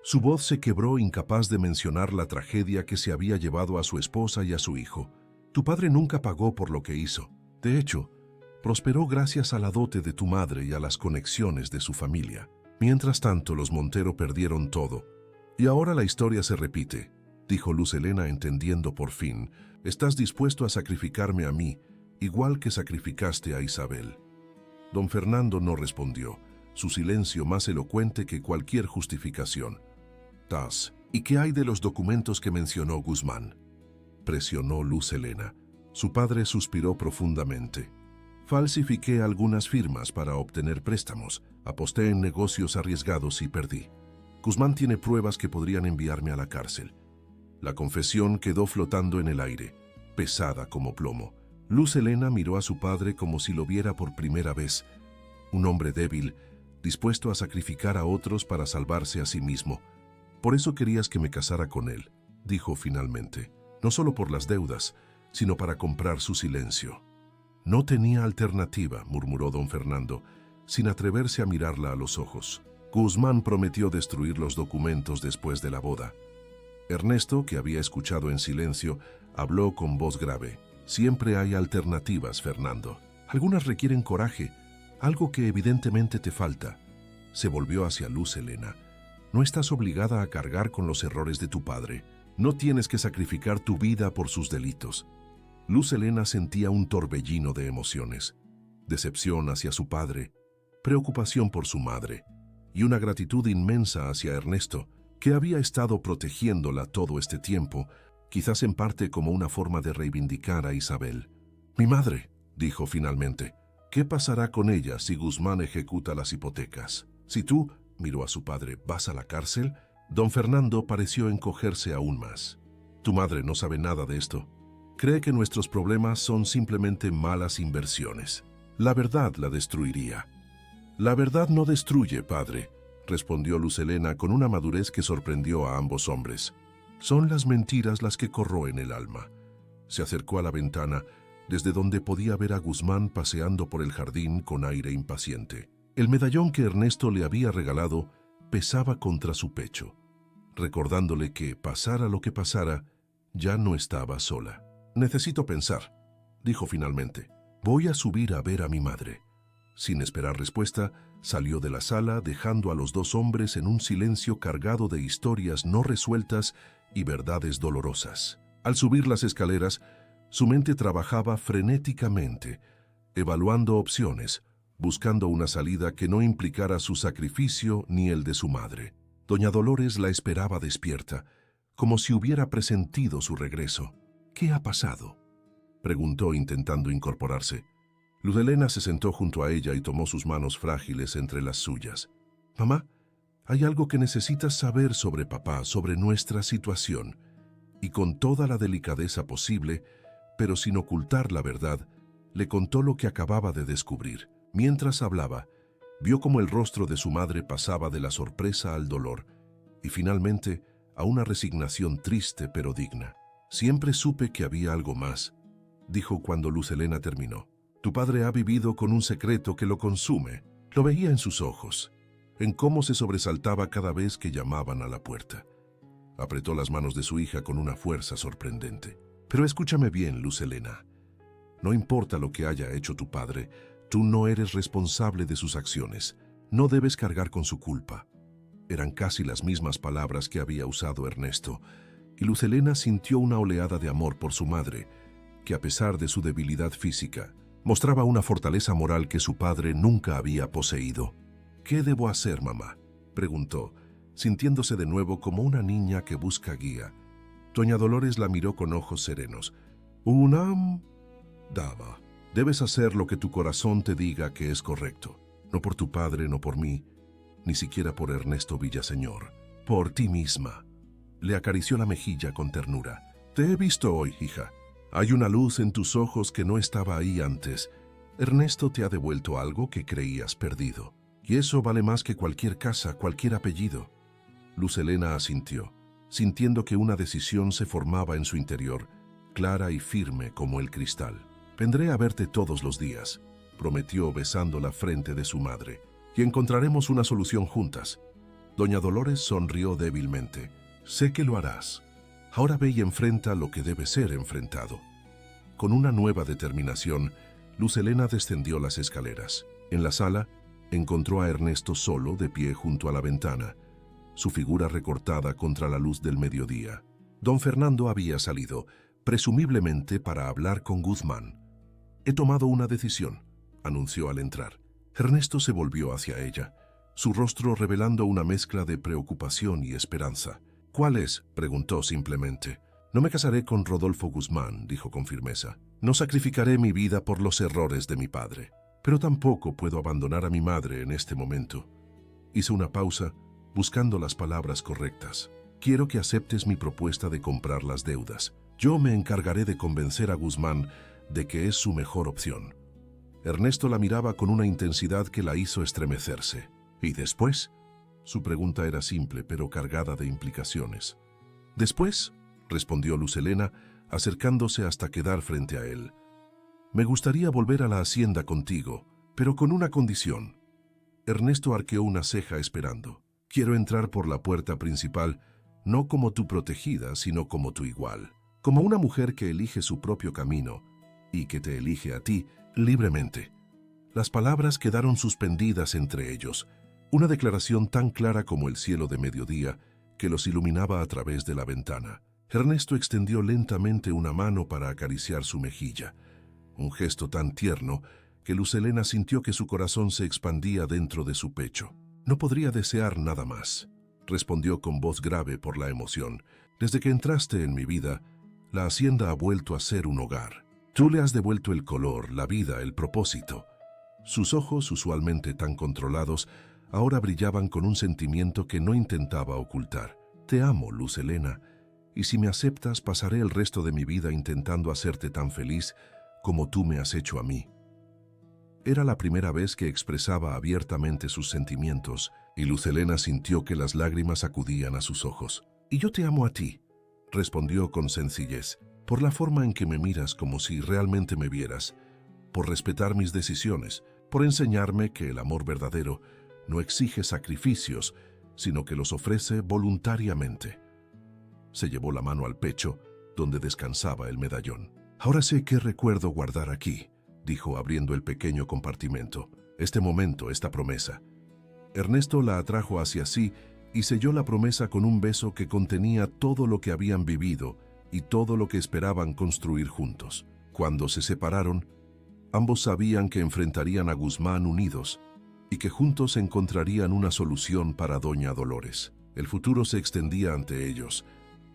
Su voz se quebró, incapaz de mencionar la tragedia que se había llevado a su esposa y a su hijo. «Tu padre nunca pagó por lo que hizo. De hecho, prosperó gracias a la dote de tu madre y a las conexiones de su familia. Mientras tanto, los Montero perdieron todo. Y ahora la historia se repite», dijo Luz Helena, entendiendo por fin. «Estás dispuesto a sacrificarme a mí, igual que sacrificaste a Isabel». Don Fernando no respondió, su silencio más elocuente que cualquier justificación. «Taz, ¿y qué hay de los documentos que mencionó Guzmán?», presionó Luz Helena. Su padre suspiró profundamente. «Falsifiqué algunas firmas para obtener préstamos, aposté en negocios arriesgados y perdí. Guzmán tiene pruebas que podrían enviarme a la cárcel». La confesión quedó flotando en el aire, pesada como plomo. Luz Helena miró a su padre como si lo viera por primera vez. Un hombre débil, dispuesto a sacrificar a otros para salvarse a sí mismo. «Por eso querías que me casara con él», dijo finalmente. «No solo por las deudas, sino para comprar su silencio». «No tenía alternativa», murmuró don Fernando, sin atreverse a mirarla a los ojos. «Guzmán prometió destruir los documentos después de la boda». Ernesto, que había escuchado en silencio, habló con voz grave. «Siempre hay alternativas, Fernando. Algunas requieren coraje, algo que evidentemente te falta». Se volvió hacia Luz Helena. «No estás obligada a cargar con los errores de tu padre. No tienes que sacrificar tu vida por sus delitos». Luz Helena sentía un torbellino de emociones. Decepción hacia su padre, preocupación por su madre y una gratitud inmensa hacia Ernesto, que había estado protegiéndola todo este tiempo, quizás en parte como una forma de reivindicar a Isabel. «Mi madre», dijo finalmente. «¿Qué pasará con ella si Guzmán ejecuta las hipotecas? Si tú», miró a su padre, «vas a la cárcel». Don Fernando pareció encogerse aún más. «Tu madre no sabe nada de esto. Cree que nuestros problemas son simplemente malas inversiones. La verdad la destruiría». «La verdad no destruye, padre», respondió Luz Helena con una madurez que sorprendió a ambos hombres. «Son las mentiras las que corroen el alma». Se acercó a la ventana, desde donde podía ver a Guzmán paseando por el jardín con aire impaciente. El medallón que Ernesto le había regalado pesaba contra su pecho. recordándole que, pasara lo que pasara, ya no estaba sola. «Necesito pensar», dijo finalmente. «Voy a subir a ver a mi madre». Sin esperar respuesta, salió de la sala, dejando a los dos hombres en un silencio cargado de historias no resueltas y verdades dolorosas. Al subir las escaleras, su mente trabajaba frenéticamente, evaluando opciones, buscando una salida que no implicara su sacrificio ni el de su madre. Doña Dolores la esperaba despierta, como si hubiera presentido su regreso. «¿Qué ha pasado?», preguntó intentando incorporarse. Luz Helena se sentó junto a ella y tomó sus manos frágiles entre las suyas. «Mamá, hay algo que necesitas saber sobre papá, sobre nuestra situación». Y con toda la delicadeza posible, pero sin ocultar la verdad, le contó lo que acababa de descubrir. Mientras hablaba, vio cómo el rostro de su madre pasaba de la sorpresa al dolor y finalmente a una resignación triste pero digna. «Siempre supe que había algo más», dijo cuando Luz Helena terminó. «Tu padre ha vivido con un secreto que lo consume». Lo veía en sus ojos, en cómo se sobresaltaba cada vez que llamaban a la puerta. Apretó las manos de su hija con una fuerza sorprendente. «Pero escúchame bien, Luz Helena. No importa lo que haya hecho tu padre, tú no eres responsable de sus acciones. No debes cargar con su culpa». Eran casi las mismas palabras que había usado Ernesto, y Luz Helena sintió una oleada de amor por su madre, que a pesar de su debilidad física, mostraba una fortaleza moral que su padre nunca había poseído. «¿Qué debo hacer, mamá?», preguntó, sintiéndose de nuevo como una niña que busca guía. Doña Dolores la miró con ojos serenos. «Daba. Debes hacer lo que tu corazón te diga que es correcto. No por tu padre, no por mí, ni siquiera por Ernesto Villaseñor. Por ti misma». Le acarició la mejilla con ternura. «Te he visto hoy, hija. Hay una luz en tus ojos que no estaba ahí antes. Ernesto te ha devuelto algo que creías perdido. Y eso vale más que cualquier casa, cualquier apellido». Luz Helena asintió, sintiendo que una decisión se formaba en su interior, clara y firme como el cristal. «Vendré a verte todos los días», prometió besando la frente de su madre, «y encontraremos una solución juntas». Doña Dolores sonrió débilmente. «Sé que lo harás. Ahora ve y enfrenta lo que debe ser enfrentado». Con una nueva determinación, Luz Helena descendió las escaleras. En la sala, encontró a Ernesto solo, de pie junto a la ventana, su figura recortada contra la luz del mediodía. Don Fernando había salido, presumiblemente para hablar con Guzmán. «He tomado una decisión», anunció al entrar. Ernesto se volvió hacia ella, su rostro revelando una mezcla de preocupación y esperanza. «¿Cuál es?», preguntó simplemente. «No me casaré con Rodolfo Guzmán», dijo con firmeza. «No sacrificaré mi vida por los errores de mi padre. Pero tampoco puedo abandonar a mi madre en este momento». Hice una pausa, buscando las palabras correctas. «Quiero que aceptes mi propuesta de comprar las deudas. Yo me encargaré de convencer a Guzmán de que es su mejor opción». Ernesto la miraba con una intensidad que la hizo estremecerse. «¿Y después?». Su pregunta era simple, pero cargada de implicaciones. «Después», respondió Luz Helena, acercándose hasta quedar frente a él. «Me gustaría volver a la hacienda contigo, pero con una condición». Ernesto arqueó una ceja esperando. «Quiero entrar por la puerta principal, no como tu protegida, sino como tu igual. Como una mujer que elige su propio camino y que te elige a ti libremente». Las palabras quedaron suspendidas entre ellos, una declaración tan clara como el cielo de mediodía que los iluminaba a través de la ventana. Ernesto extendió lentamente una mano para acariciar su mejilla, un gesto tan tierno que Luz Helena sintió que su corazón se expandía dentro de su pecho. «No podría desear nada más», respondió con voz grave por la emoción. «Desde que entraste en mi vida, la hacienda ha vuelto a ser un hogar. Tú le has devuelto el color, la vida, el propósito». Sus ojos, usualmente tan controlados, ahora brillaban con un sentimiento que no intentaba ocultar. «Te amo, Luz Helena, y si me aceptas, pasaré el resto de mi vida intentando hacerte tan feliz como tú me has hecho a mí». Era la primera vez que expresaba abiertamente sus sentimientos, y Luz Helena sintió que las lágrimas acudían a sus ojos. «Y yo te amo a ti», respondió con sencillez, «por la forma en que me miras como si realmente me vieras, por respetar mis decisiones, por enseñarme que el amor verdadero no exige sacrificios sino que los ofrece voluntariamente. Se llevó la mano al pecho, donde descansaba el medallón. «Ahora sé qué recuerdo guardar aquí», dijo abriendo el pequeño compartimento. «Este momento, esta promesa». Ernesto la atrajo hacia sí y selló la promesa con un beso que contenía todo lo que habían vivido y todo lo que esperaban construir juntos. Cuando se separaron, ambos sabían que enfrentarían a Guzmán unidos y que juntos encontrarían una solución para doña Dolores. El futuro se extendía ante ellos,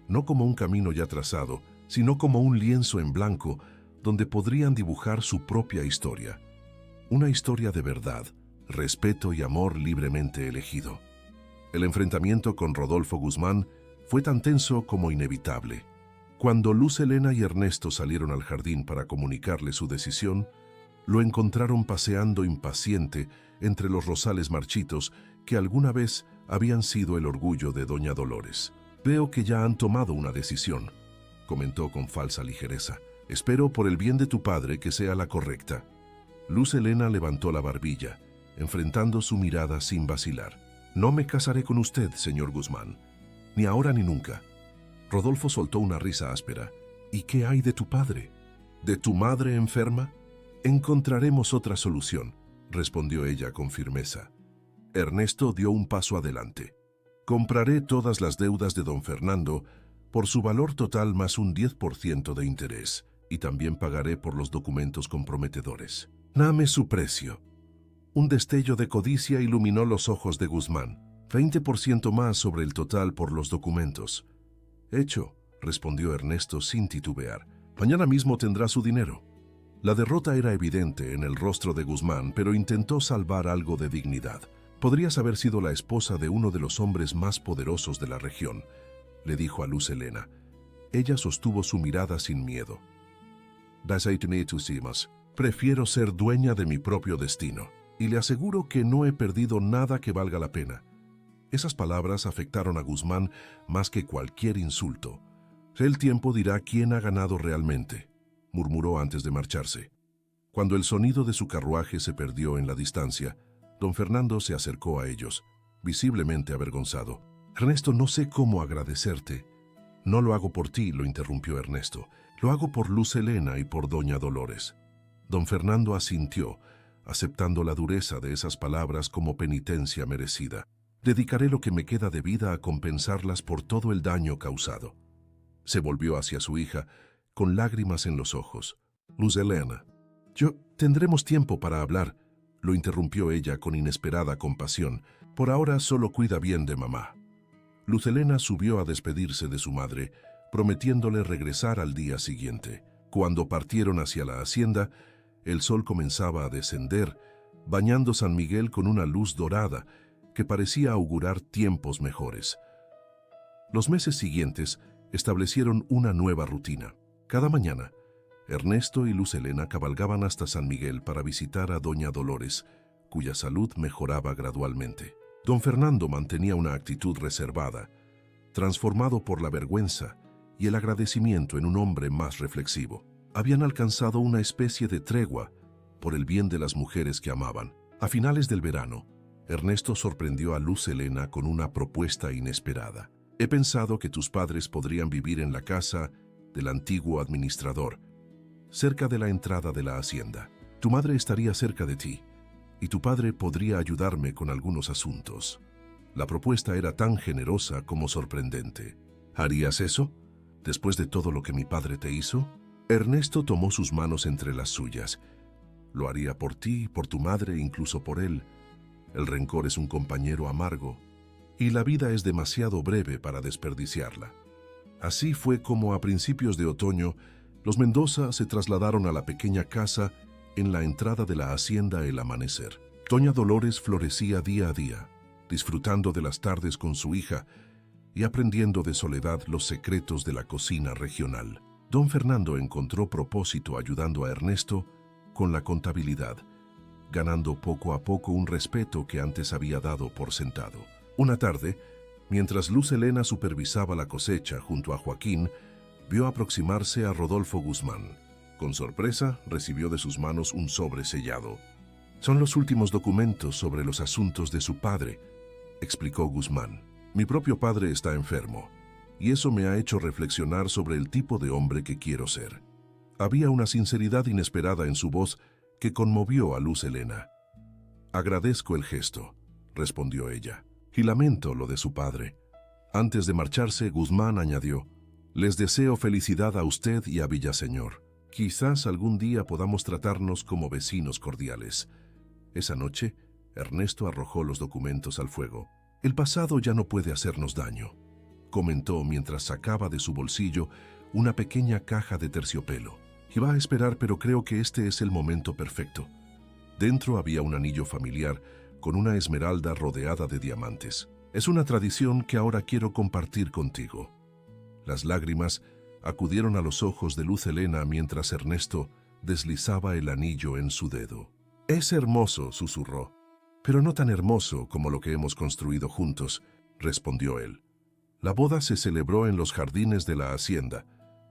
no como un camino ya trazado, sino como un lienzo en blanco donde podrían dibujar su propia historia. Una historia de verdad, respeto y amor libremente elegido. El enfrentamiento con Rodolfo Guzmán fue tan tenso como inevitable. Cuando Luz Helena y Ernesto salieron al jardín para comunicarle su decisión, lo encontraron paseando impaciente entre los rosales marchitos que alguna vez habían sido el orgullo de doña Dolores. «Veo que ya han tomado una decisión», comentó con falsa ligereza. «Espero por el bien de tu padre que sea la correcta». Luz Helena levantó la barbilla, enfrentando su mirada sin vacilar. «No me casaré con usted, señor Guzmán, ni ahora ni nunca». Rodolfo soltó una risa áspera. «¿Y qué hay de tu padre? ¿De tu madre enferma?» «Encontraremos otra solución», respondió ella con firmeza. Ernesto dio un paso adelante. «Compraré todas las deudas de don Fernando por su valor total más un 10% de interés, y también pagaré por los documentos comprometedores». «Dame su precio». Un destello de codicia iluminó los ojos de Guzmán. 20% más sobre el total por los documentos. «Hecho», respondió Ernesto sin titubear. «Mañana mismo tendrá su dinero». La derrota era evidente en el rostro de Guzmán, pero intentó salvar algo de dignidad. «Podrías haber sido la esposa de uno de los hombres más poderosos de la región», le dijo a Luz Helena. Ella sostuvo su mirada sin miedo. «Prefiero ser dueña de mi propio destino, y le aseguro que no he perdido nada que valga la pena». Esas palabras afectaron a Guzmán más que cualquier insulto. «El tiempo dirá quién ha ganado realmente», murmuró antes de marcharse. Cuando el sonido de su carruaje se perdió en la distancia, don Fernando se acercó a ellos, visiblemente avergonzado. «Ernesto, no sé cómo agradecerte». «No lo hago por ti», lo interrumpió Ernesto. «Lo hago por Luz Helena y por doña Dolores». Don Fernando asintió, aceptando la dureza de esas palabras como penitencia merecida. «Dedicaré lo que me queda de vida a compensarlas por todo el daño causado». Se volvió hacia su hija, con lágrimas en los ojos. «Luz Helena». Tendremos tiempo para hablar», lo interrumpió ella con inesperada compasión. «Por ahora solo cuida bien de mamá». Luz Helena subió a despedirse de su madre, prometiéndole regresar al día siguiente. Cuando partieron hacia la hacienda, el sol comenzaba a descender, bañando San Miguel con una luz dorada que parecía augurar tiempos mejores. Los meses siguientes establecieron una nueva rutina. Cada mañana, Ernesto y Luz Helena cabalgaban hasta San Miguel para visitar a doña Dolores, cuya salud mejoraba gradualmente. Don Fernando mantenía una actitud reservada, transformado por la vergüenza y el agradecimiento en un hombre más reflexivo. Habían alcanzado una especie de tregua por el bien de las mujeres que amaban. A finales del verano, Ernesto sorprendió a Luz Helena con una propuesta inesperada. «He pensado que tus padres podrían vivir en la casa del antiguo administrador, cerca de la entrada de la hacienda. Tu madre estaría cerca de ti, y tu padre podría ayudarme con algunos asuntos». La propuesta era tan generosa como sorprendente. «¿Harías eso? ¿Después de todo lo que mi padre te hizo?» Ernesto tomó sus manos entre las suyas. «Lo haría por ti, por tu madre, incluso por él. El rencor es un compañero amargo, y la vida es demasiado breve para desperdiciarla». Así fue como a principios de otoño, los Mendoza se trasladaron a la pequeña casa en la entrada de la hacienda El Amanecer. Doña Dolores florecía día a día, disfrutando de las tardes con su hija y aprendiendo de Soledad los secretos de la cocina regional. Don Fernando encontró propósito ayudando a Ernesto con la contabilidad, ganando poco a poco un respeto que antes había dado por sentado. Una tarde, mientras Luz Helena supervisaba la cosecha junto a Joaquín, vio aproximarse a Rodolfo Guzmán. Con sorpresa, recibió de sus manos un sobre sellado. «Son los últimos documentos sobre los asuntos de su padre», explicó Guzmán. Mi propio padre está enfermo, y eso me ha hecho reflexionar sobre el tipo de hombre que quiero ser. Había una sinceridad inesperada en su voz que conmovió a Luz Helena. Agradezco el gesto, respondió ella, y lamento lo de su padre. Antes de marcharse, Guzmán añadió, les deseo felicidad a usted y a Villaseñor. Quizás algún día podamos tratarnos como vecinos cordiales. Esa noche, Ernesto arrojó los documentos al fuego. El pasado ya no puede hacernos daño, comentó mientras sacaba de su bolsillo una pequeña caja de terciopelo. Iba a esperar, pero creo que este es el momento perfecto. Dentro había un anillo familiar con una esmeralda rodeada de diamantes. Es una tradición que ahora quiero compartir contigo. Las lágrimas acudieron a los ojos de Luz Helena mientras Ernesto deslizaba el anillo en su dedo. Es hermoso, susurró. Pero no tan hermoso como lo que hemos construido juntos, respondió él. La boda se celebró en los jardines de la hacienda,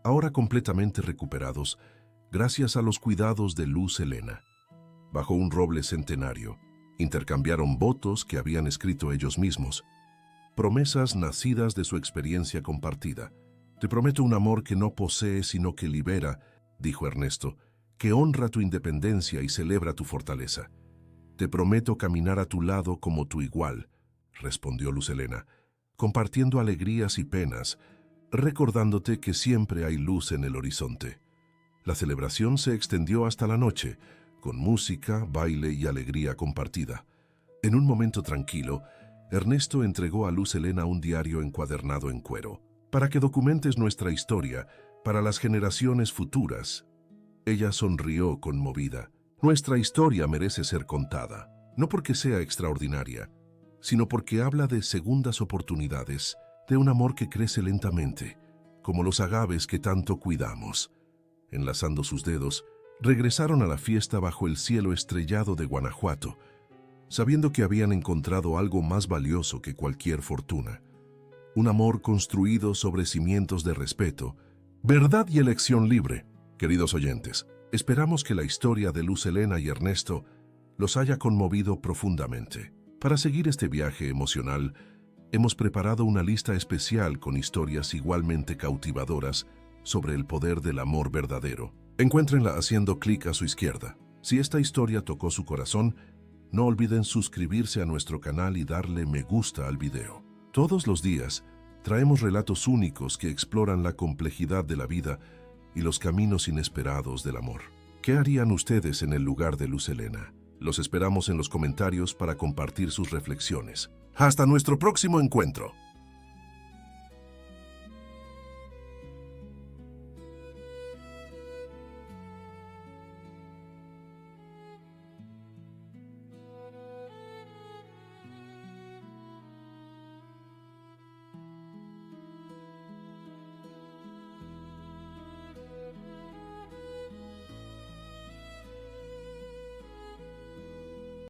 ahora completamente recuperados, gracias a los cuidados de Luz Helena. Bajo un roble centenario, intercambiaron votos que habían escrito ellos mismos, promesas nacidas de su experiencia compartida. Te prometo un amor que no posee sino que libera, dijo Ernesto, que honra tu independencia y celebra tu fortaleza. Te prometo caminar a tu lado como tu igual, respondió Luz Helena, compartiendo alegrías y penas, recordándote que siempre hay luz en el horizonte. La celebración se extendió hasta la noche, con música, baile y alegría compartida. En un momento tranquilo, Ernesto entregó a Luz Helena un diario encuadernado en cuero, para que documentes nuestra historia para las generaciones futuras. Ella sonrió conmovida. Nuestra historia merece ser contada, no porque sea extraordinaria, sino porque habla de segundas oportunidades, de un amor que crece lentamente, como los agaves que tanto cuidamos. Enlazando sus dedos, regresaron a la fiesta bajo el cielo estrellado de Guanajuato, sabiendo que habían encontrado algo más valioso que cualquier fortuna. Un amor construido sobre cimientos de respeto, verdad y elección libre. Queridos oyentes, esperamos que la historia de Luz Helena y Ernesto los haya conmovido profundamente. Para seguir este viaje emocional, hemos preparado una lista especial con historias igualmente cautivadoras sobre el poder del amor verdadero. Encuéntrenla haciendo clic a su izquierda. Si esta historia tocó su corazón, no olviden suscribirse a nuestro canal y darle me gusta al video. Todos los días traemos relatos únicos que exploran la complejidad de la vida y los caminos inesperados del amor. ¿Qué harían ustedes en el lugar de Luz Helena? Los esperamos en los comentarios para compartir sus reflexiones. ¡Hasta nuestro próximo encuentro!